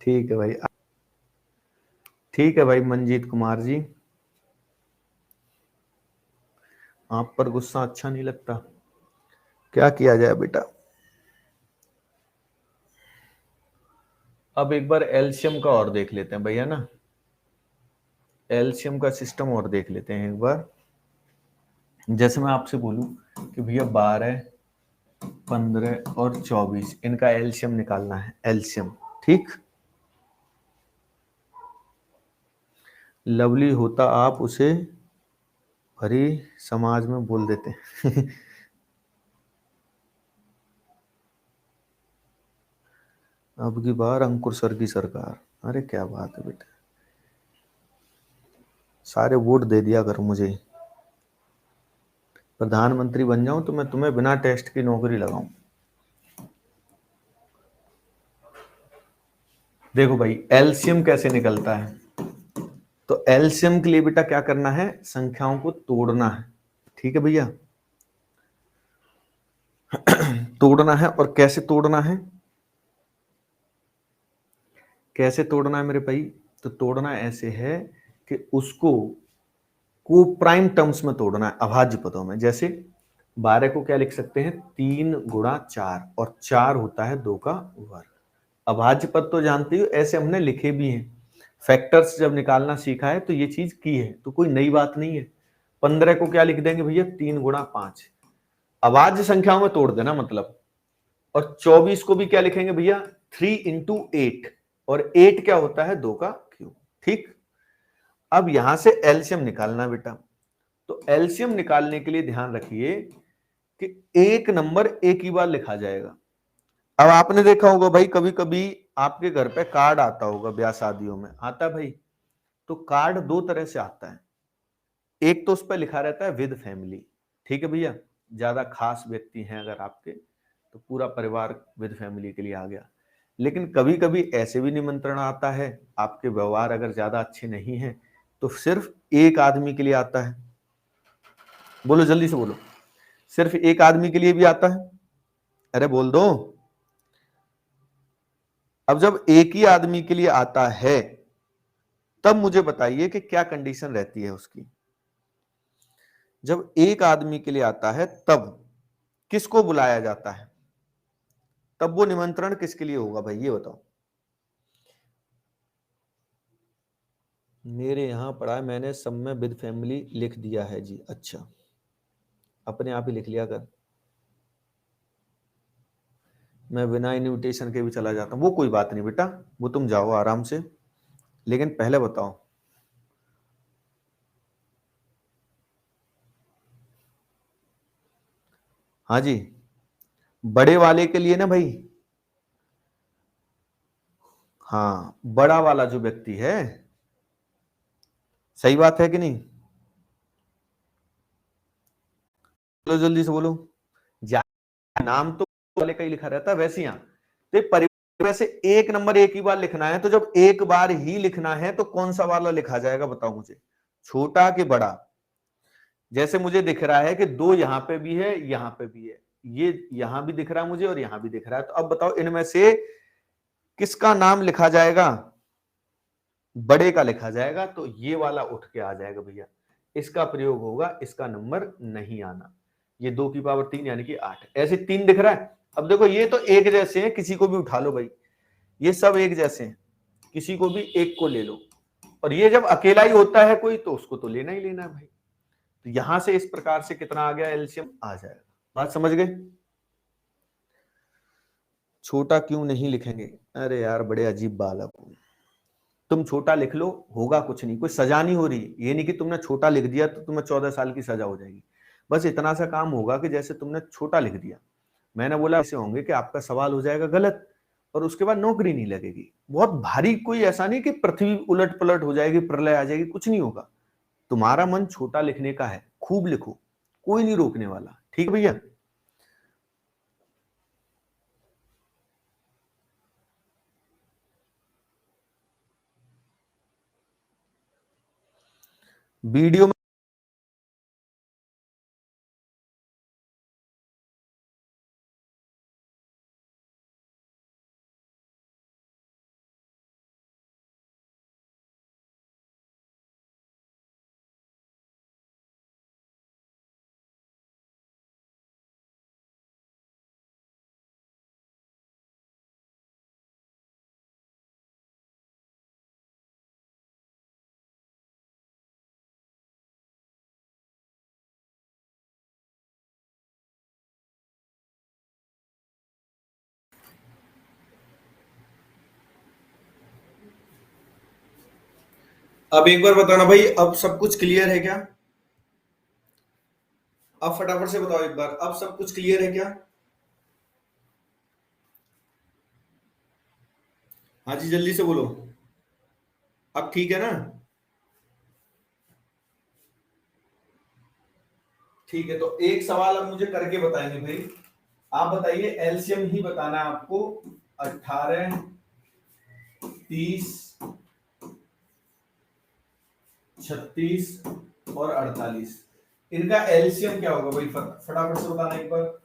ठीक है भाई, ठीक है भाई मंजीत कुमार जी, आप पर गुस्सा अच्छा नहीं लगता, क्या किया जाए बेटा। अब एक बार एलसीएम का और देख लेते हैं भैया ना, एलसीएम का सिस्टम और देख लेते हैं एक बार। जैसे मैं आपसे बोलूं कि भैया 12, 15 और 24 इनका एलसीएम निकालना है, एलसीएम, ठीक। लवली होता आप उसे भरी समाज में बोल देते हैं। अब की बार अंकुर सर की सरकार, अरे क्या बात है बेटा, सारे वोट दे दिया कर मुझे, प्रधानमंत्री बन जाऊं तो मैं तुम्हें बिना टेस्ट की नौकरी लगाऊं। देखो भाई एलसीएम कैसे निकलता है, तो एलसीएम के लिए बेटा क्या करना है, संख्याओं को तोड़ना है, ठीक है भैया। तोड़ना है, और कैसे तोड़ना है, कैसे तोड़ना है मेरे भाई, तो तोड़ना ऐसे है कि उसको को प्राइम टर्म्स में तोड़ना है, अभाज्य पदों में। जैसे 12 को क्या लिख सकते हैं, 3 गुणा 4, और 4 होता है 2 का वर्ग। अभाज्य पद तो जानते हो, ऐसे हमने लिखे भी हैं, फैक्टर्स जब निकालना सीखा है तो ये चीज की है, तो कोई नई बात नहीं है। 15 को क्या लिख देंगे भैया, 3 गुणा 5, अभाज्य संख्याओं में तोड़ देना मतलब। और 24 को भी क्या लिखेंगे भैया, 3 इंटू 8, और 8 क्या होता है, 2 का क्यूब, ठीक। अब यहां से एलसीएम निकालना बेटा, तो एलसीएम निकालने के लिए ध्यान रखिए कि एक नंबर एक ही बार लिखा जाएगा। अब आपने देखा होगा भाई, कभी कभी आपके घर पे कार्ड आता होगा, ब्याह शादियों में आता है भाई, तो कार्ड दो तरह से आता है, एक तो उस पर लिखा रहता है विद फैमिली, ठीक है भैया, ज्यादा खास व्यक्ति हैं अगर आपके, तो पूरा परिवार विद फैमिली के लिए आ गया। लेकिन कभी कभी ऐसे भी निमंत्रण आता है, आपके व्यवहार अगर ज्यादा अच्छे नहीं हैं तो सिर्फ एक आदमी के लिए आता है, बोलो जल्दी से बोलो, सिर्फ एक आदमी के लिए भी आता है, अरे बोल दो। अब जब एक ही आदमी के लिए आता है तब मुझे बताइए कि क्या कंडीशन रहती है उसकी। जब एक आदमी के लिए आता है तब किसको बुलाया जाता है, तब वो निमंत्रण किसके लिए होगा भाई, ये बताओ। मेरे यहां पढ़ा है मैंने, सब में विद फैमिली लिख दिया है जी, अच्छा अपने आप ही लिख लिया कर, मैं बिना इनविटेशन के भी चला जाता हूं, वो कोई बात नहीं बेटा, वो तुम जाओ आराम से, लेकिन पहले बताओ। हाँ जी, बड़े वाले के लिए ना भाई, हाँ बड़ा वाला जो व्यक्ति है, सही बात है कि नहीं, बोलो जल्दी से बोलो। नाम तो वाले का ही लिखा रहता है, वैसे यहां तो परिवार में से एक नंबर एक ही बार लिखना है, तो जब एक बार ही लिखना है तो कौन सा वाला लिखा जाएगा बताओ मुझे, छोटा कि बड़ा। जैसे मुझे दिख रहा है कि 2 यहां पे भी है, यहां पे भी है, ये यहां भी दिख रहा है मुझे और यहां भी दिख रहा है, तो अब बताओ इनमें से किसका नाम लिखा जाएगा, बड़े का लिखा जाएगा, तो ये वाला उठ के आ जाएगा भैया, इसका प्रयोग होगा, इसका नंबर नहीं आना। ये 2 की पावर 3 यानी कि 8, ऐसे 3 दिख रहा है। अब देखो ये तो एक जैसे हैं, किसी को भी उठा लो भाई, ये सब एक जैसे हैं, किसी को भी एक को ले लो, और ये जब अकेला ही होता है कोई तो उसको तो लेना ही लेना है भाई। तो यहां से इस प्रकार से कितना आ गया, एलसीएम आ जाएगा, बात समझ गए। छोटा क्यों नहीं लिखेंगे, अरे यार बड़े अजीब बालक हो, तुम छोटा लिख लो, होगा कुछ नहीं, कोई सजा नहीं हो रही, ये नहीं कि तुमने छोटा लिख दिया तो तुम्हें 14 साल की सजा हो जाएगी, बस इतना सा काम होगा कि जैसे तुमने छोटा लिख दिया, मैंने बोला ऐसे होंगे कि आपका सवाल हो जाएगा गलत और उसके बाद नौकरी नहीं लगेगी, बहुत भारी, कोई ऐसा नहीं कि पृथ्वी उलट पलट हो जाएगी, प्रलय आ जाएगी, कुछ नहीं होगा, तुम्हारा मन छोटा लिखने का है, खूब लिखो, कोई नहीं रोकने वाला, ठीक है भैया। वीडियो में अब एक बार बताना भाई, अब सब कुछ क्लियर है क्या? अब फटाफट से बताओ एक बार, अब सब कुछ क्लियर है क्या? हाँ जी, जल्दी से बोलो। अब ठीक है ना? ठीक है, तो एक सवाल अब मुझे करके बताएंगे भाई। आप बताइए, एलसीएम ही बताना है आपको। 18, 30, 36 और 48, इनका एलसीएम क्या होगा भाई? फटाफट से बताना एक बार,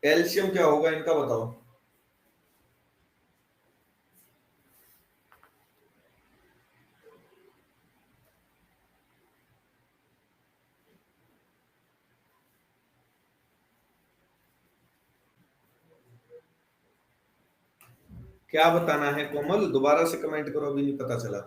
एलसीएम क्या होगा इनका, बताओ। क्या बताना है कोमल? दोबारा से कमेंट करो, अभी नहीं पता चला।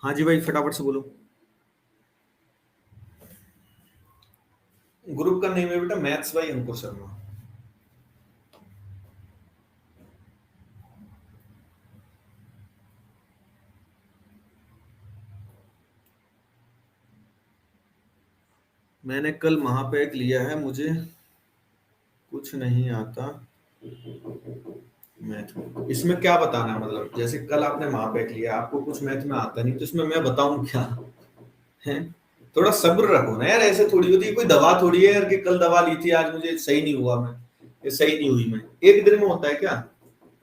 हाँ जी भाई, फटाफट से बोलो। ग्रुप का नेम है बेटा मैथ्स बाई अंकुर शर्मा। मैंने कल महापैक लिया है, मुझे कुछ नहीं आता मैथ। इसमें क्या बताना है? मतलब जैसे कल आपने महापैक लिया, आपको कुछ मैथ में आता नहीं, तो इसमें मैं बताऊं क्या है? थोड़ा सब्र रखो ना यार, ऐसे थोड़ी होती है, कोई दवा थोड़ी है यार कि कल दवा ली थी आज मुझे सही नहीं हुआ, मैं ये सही नहीं हुई, मैं एक दिन में होता है क्या?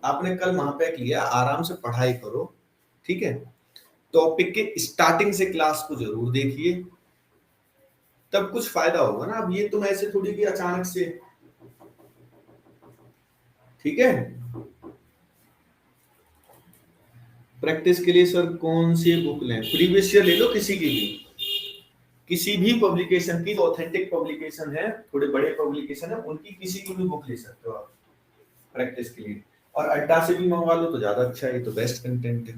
आपने कल महापैक लिया, आराम से पढ़ाई करो, ठीक है? टॉपिक के स्टार्टिंग से क्लास को जरूर देखिए, तब कुछ फायदा होगा ना। अब ये तुम ऐसे थोड़ी कि अचानक से, ठीक है? प्रैक्टिस के लिए सर कौन सी बुक लें? प्रीवियस ईयर ले लो, किसी की भी, किसी भी पब्लिकेशन की, ऑथेंटिक पब्लिकेशन है, थोड़े बड़े पब्लिकेशन है, उनकी किसी की भी बुक ले सकते हो आप प्रैक्टिस के लिए। और अड्डा से भी मंगवा लो तो ज्यादा अच्छा है, तो बेस्ट कंटेंट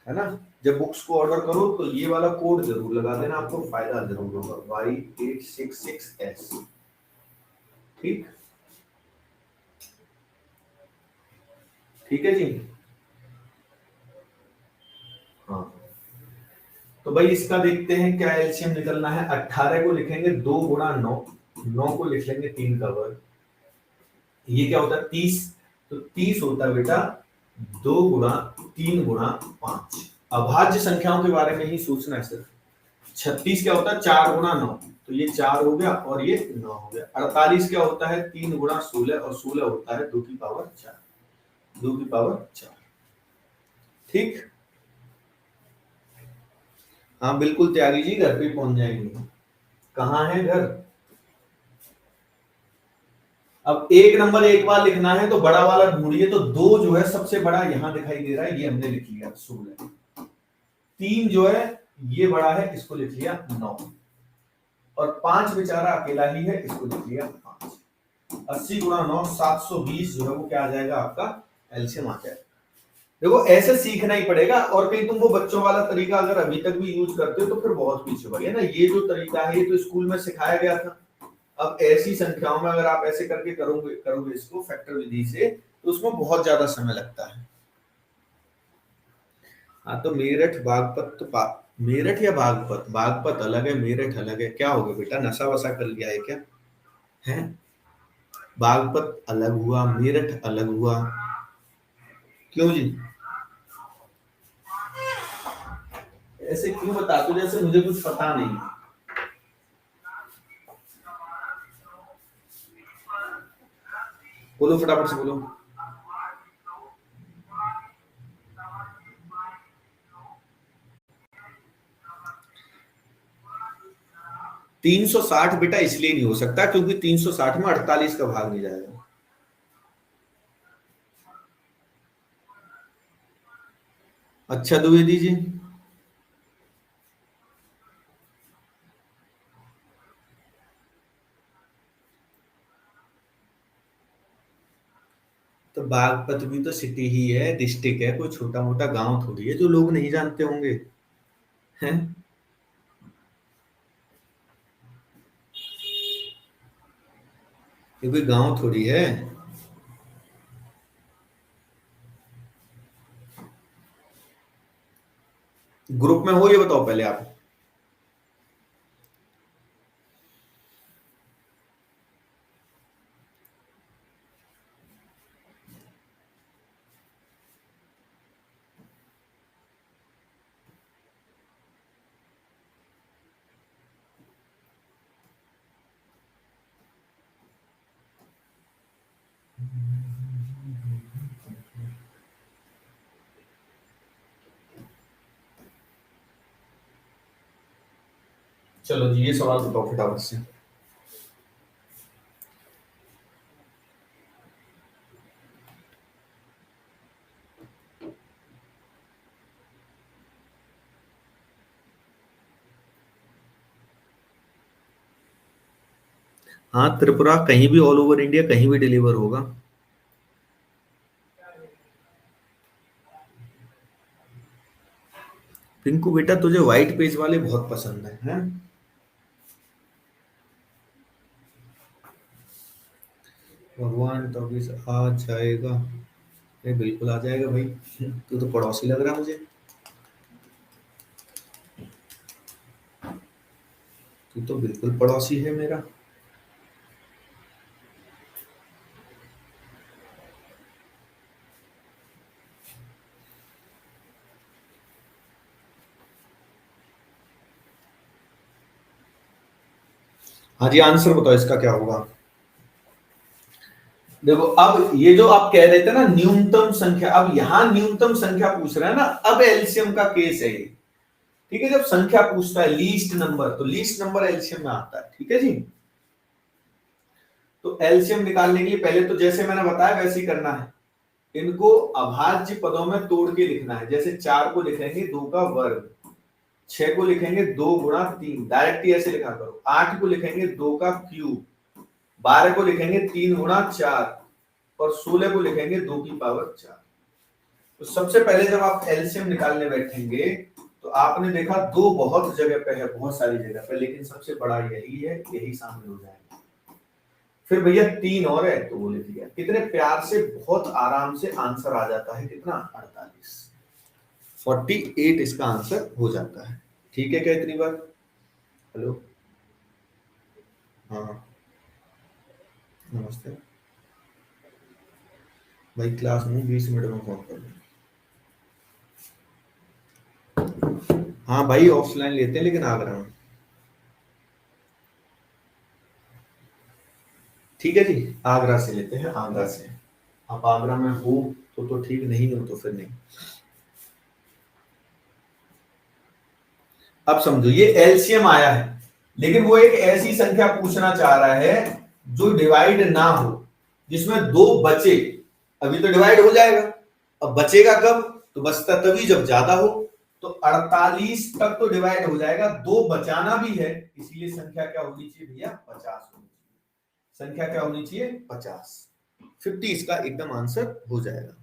है ना? जब बुक्स को ऑर्डर करो तो ये वाला कोड जरूर लगा देना, आपको फायदा जरूर होगा, Y866S। ठीक, ठीक है जी। हाँ, तो भाई इसका देखते हैं क्या एलसीएम निकलना है। 18 को लिखेंगे 2 गुणा 9, 9 को लिख लेंगे 3 का वर्ग, ये क्या होता है 30। तो 30 होता है बेटा 2 गुणा 3 गुणा 5। अभाज्य संख्याओं के बारे में ही सोचना है सर। 36 क्या होता है 4 गुणा 9, तो ये 4 हो गया और ये 9 हो गया। 48 क्या होता है 3 गुणा 16, और 16 होता है 2 की पावर 4, 2 की पावर 4। ठीक, हाँ बिल्कुल त्यागी जी, घर पे पहुंच जाएंगे। कहाँ है घर? अब एक नंबर एक बार लिखना है तो बड़ा वाला ढूंढिए, तो 2 जो है सबसे बड़ा यहां दिखाई दे रहा है, ये हमने लिख लिया 16। 3 जो है ये बड़ा है, इसको लिख लिया 9, और 5 बेचारा अकेला ही है, इसको लिख लिया 5। 80 गुणा 9 720 जो है वो क्या आ जाएगा आपका एलसीएम आ जाएगा। देखो ऐसे सीखना ही पड़ेगा, और कहीं तुम वो बच्चों वाला तरीका अगर अभी तक भी यूज करते हो तो फिर बहुत पीछे हो गए ना। ये जो तरीका है ये तो स्कूल में सिखाया गया था। अब ऐसी संख्याओं में अगर आप ऐसे करके करोगे करोगे इसको फैक्टर विधि से, तो उसमें बहुत ज्यादा समय लगता है। हाँ, तो मेरठ बागपत तो मेरठ या बागपत, बागपत अलग है, मेरठ अलग है। क्या हो गया बेटा, नशा वशा कर लिया है क्या? है बागपत अलग हुआ, मेरठ अलग हुआ, क्यों जी? ऐसे क्यों बताते हो जैसे मुझे कुछ पता नहीं। बोलो फटाफट से बोलो। 360 बेटा इसलिए नहीं हो सकता क्योंकि 360 में 48 का भाग नहीं जाएगा। अच्छा द्विवेदी जी, तो बागपत भी तो सिटी ही है, डिस्ट्रिक्ट है, कोई छोटा मोटा गांव थोड़ी है जो लोग नहीं जानते होंगे, हैं? ये कोई गांव थोड़ी है। ग्रुप में हो ये बताओ पहले आप। चलो जी ये सवाल बताओ फटाफट से। हाँ त्रिपुरा कहीं भी ऑल ओवर इंडिया कहीं भी डिलीवर होगा। पिंकू बेटा तुझे व्हाइट पेज वाले बहुत पसंद है, हैं? भगवान तो अभी आ जाएगा। ये बिल्कुल आ जाएगा भाई। तू तो पड़ोसी लग रहा मुझे। तू तो बिल्कुल पड़ोसी है मेरा। हाँ जी आंसर बताओ इसका क्या होगा। देखो अब ये जो आप कह रहे थे ना न्यूनतम संख्या, अब यहां न्यूनतम संख्या पूछ रहा है ना, अब एलसीएम का केस है ये। ठीक है, जब संख्या पूछता है लीस्ट नंबर तो लीस्ट नंबर एलसीएम में आता है। ठीक है जी, तो एलसीएम निकालने के लिए पहले तो जैसे मैंने बताया वैसे ही करना है। इनको अभाज्य पदों में तोड़ के लिखना है। जैसे 4 को लिखेंगे 2 का वर्ग, 6 को लिखेंगे 2 गुणा 3, डायरेक्ट ही ऐसे लिखा करो। 8 को लिखेंगे 2 का क्यूब, 12 को लिखेंगे 3 गुणा 4 और 16 को लिखेंगे 2 की पावर 4। तो सबसे पहले जब आप एलसीएम निकालने बैठेंगे तो आपने देखा दो बहुत जगह पे है, बहुत सारी जगह पे, लेकिन सबसे बड़ा यही है, यही शामिल हो जाएगा। फिर भैया 3 और है तो वो लिख लिया। कितने प्यार से बहुत आराम से आंसर आ जाता है, कितना 48, 48 इसका आंसर हो जाता है। ठीक है क्या इतनी बार? हेलो, हाँ नमस्ते भाई, क्लास में 20 मिनट में फोन कर। हाँ भाई ऑफलाइन लेते हैं लेकिन आगरा में। ठीक है जी, आगरा से लेते हैं, आगरा से। आप आगरा में हो तो ठीक, नहीं हो तो फिर नहीं। अब समझो ये एलसीएम आया है, लेकिन वो एक ऐसी संख्या पूछना चाह रहा है जो डिवाइड ना हो, जिसमें दो बचे। अभी तो डिवाइड हो जाएगा, अब बचेगा कब? तो बचता तभी जब ज्यादा हो। तो 48 तक तो डिवाइड हो जाएगा, दो बचाना भी है, इसीलिए संख्या क्या होनी चाहिए भैया? 50 होनी चाहिए। संख्या क्या होनी चाहिए? 50। 50 इसका एकदम आंसर हो जाएगा।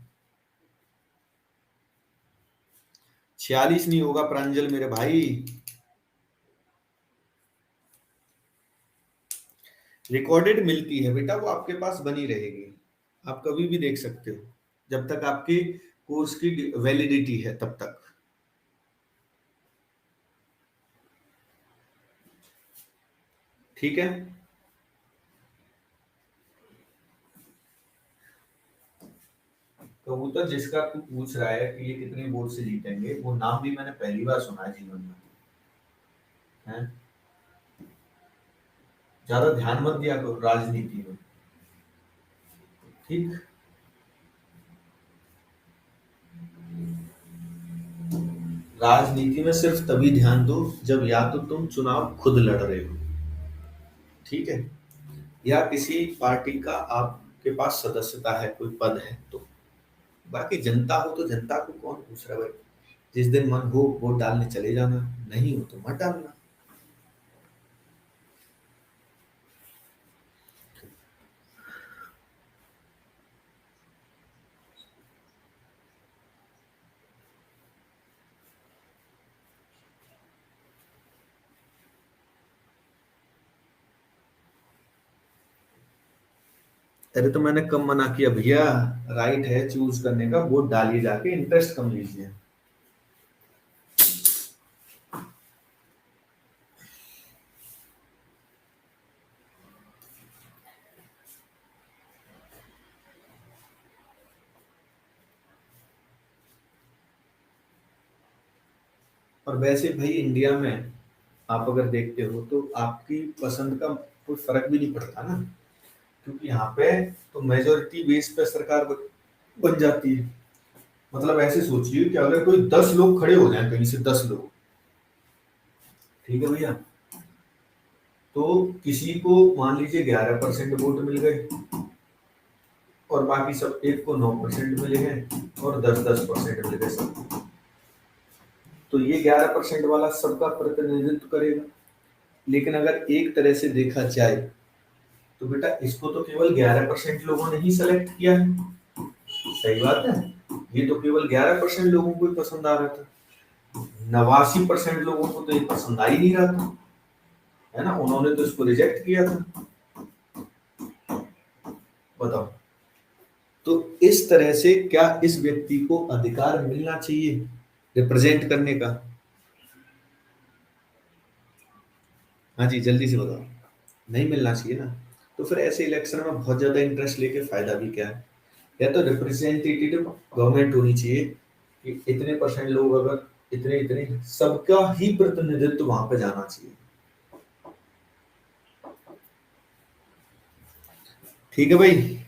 46 नहीं होगा प्रांजल मेरे भाई। रिकॉर्डेड मिलती है बेटा, वो आपके पास बनी रहेगी, आप कभी भी देख सकते हो, जब तक आपकी कोर्स की वैलिडिटी है तब तक। ठीक है, उत्तर जिसका तू पूछ रहा है कि ये कितने वोट से जीतेंगे, वो नाम भी मैंने पहली बार सुना है जीवन में, है। ज्यादा ध्यान मत दिया करो राजनीति में, ठीक। राजनीति में सिर्फ तभी ध्यान दो जब या तो तुम चुनाव खुद लड़ रहे हो, ठीक है, या किसी पार्टी का आपके पास सदस्यता है, कोई पद है तो। बाकी जनता हो तो जनता को कौन पूछ रहा है भाई, जिस दिन मन हो वोट डालने चले जाना, नहीं हो तो मत डालना। अरे तो मैंने कब मना किया भैया, राइट है चूज करने का, वोट डालिए जाके, इंटरेस्ट कम लीजिए। और वैसे भाई इंडिया में आप अगर देखते हो तो आपकी पसंद का कोई फर्क भी नहीं पड़ता ना, क्योंकि यहाँ पे तो मेजोरिटी बेस पे सरकार बन जाती है। मतलब ऐसे सोचिए कि अगर कोई 10 लोग खड़े हो जाए, कहीं से 10 लोग, ठीक है भैया, तो किसी को मान लीजिए 11% वोट मिल गए और बाकी सब एक को 9% मिले हैं और 10-10% मिल गए सबको, तो ये 11% वाला सबका प्रतिनिधित्व करेगा। लेकिन अगर एक तरह से देखा जाए तो बेटा इसको तो केवल 11% लोगों ने ही सेलेक्ट किया है, सही बात है, ये तो केवल 11% लोगों को ही पसंद आ रहा था, 89% लोगों को तो ये पसंद आ ही नहीं रहा था, है ना, उन्होंने तो इसको रिजेक्ट किया था। बताओ, तो इस तरह से क्या इस व्यक्ति को अधिकार मिलना चाहिए रिप्रेजेंट करने का? हाँ जी जल्दी से बताओ, नहीं मिलना चाहिए ना। तो फिर ऐसे इलेक्शन में बहुत ज्यादा इंटरेस्ट लेके फायदा भी क्या है? या तो रिप्रेजेंटेटिव गवर्नमेंट होनी चाहिए कि इतने परसेंट लोग, अगर इतने इतने, सबका ही प्रतिनिधित्व वहां पे जाना चाहिए, ठीक है भाई।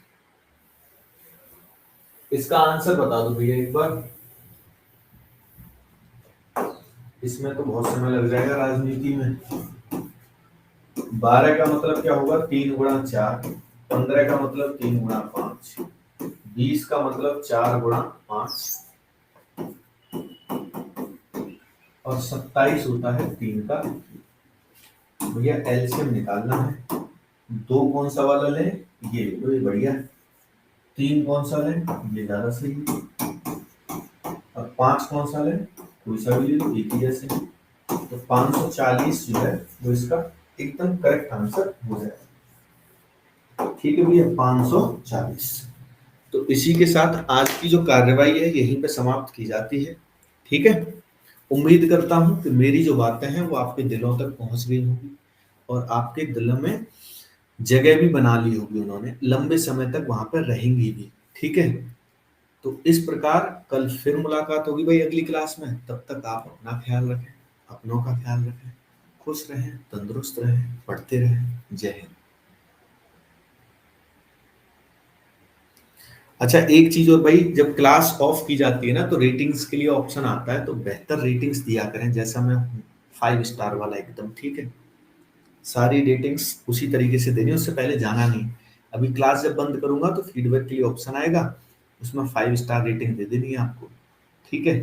इसका आंसर बता दो भैया एक बार, इसमें तो बहुत समय लग जाएगा राजनीति में। 12 का मतलब क्या होगा, 3 गुणा 4, 15 का मतलब 3 गुणा 5, 20 का मतलब 4 गुणा 5, और 27 होता है 3 का। भैया एलसीएम निकालना है, 2 कौन सा वाला ले, ये लो, ये बढ़िया है। 3 कौन सा ले, ये ज्यादा सही है। और 5 कौन सा ले, कोई सा भी ले लो, एक ही जैसे। तो 540 जो है वो इसका एकदम करेक्ट आंसर हो जाएगा, ठीक है भैया, 540। तो इसी के साथ आज की जो कार्यवाही है यहीं पे समाप्त की जाती है, ठीक है। उम्मीद करता हूं कि मेरी जो बातें हैं वो आपके दिलों तक पहुंच गई होंगी और आपके दिलों में जगह भी बना ली होगी, उन्होंने लंबे समय तक वहां पर रहेंगी भी, ठीक है। तो इस प्रकार कल फिर मुलाकात होगी भाई अगली क्लास में, तब तक आप अपना ख्याल रखें, अपनों का ख्याल रखें, खुश रहें, तंदुरुस्त रहें, पढ़ते रहें। जय हिंद। अच्छा एक चीज और भाई, जब क्लास ऑफ की जाती है ना तो रेटिंग्स के लिए ऑप्शन आता है, तो बेहतर रेटिंग्स दिया करें, जैसा मैं 5 स्टार वाला एकदम, ठीक है। सारी रेटिंग्स उसी तरीके से देनी, उससे पहले जाना नहीं। अभी क्लास जब बंद करूंगा तो फीडबैक के लिए ऑप्शन आएगा, उसमें 5 स्टार रेटिंग दे देनी है आपको, ठीक है।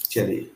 चलिए।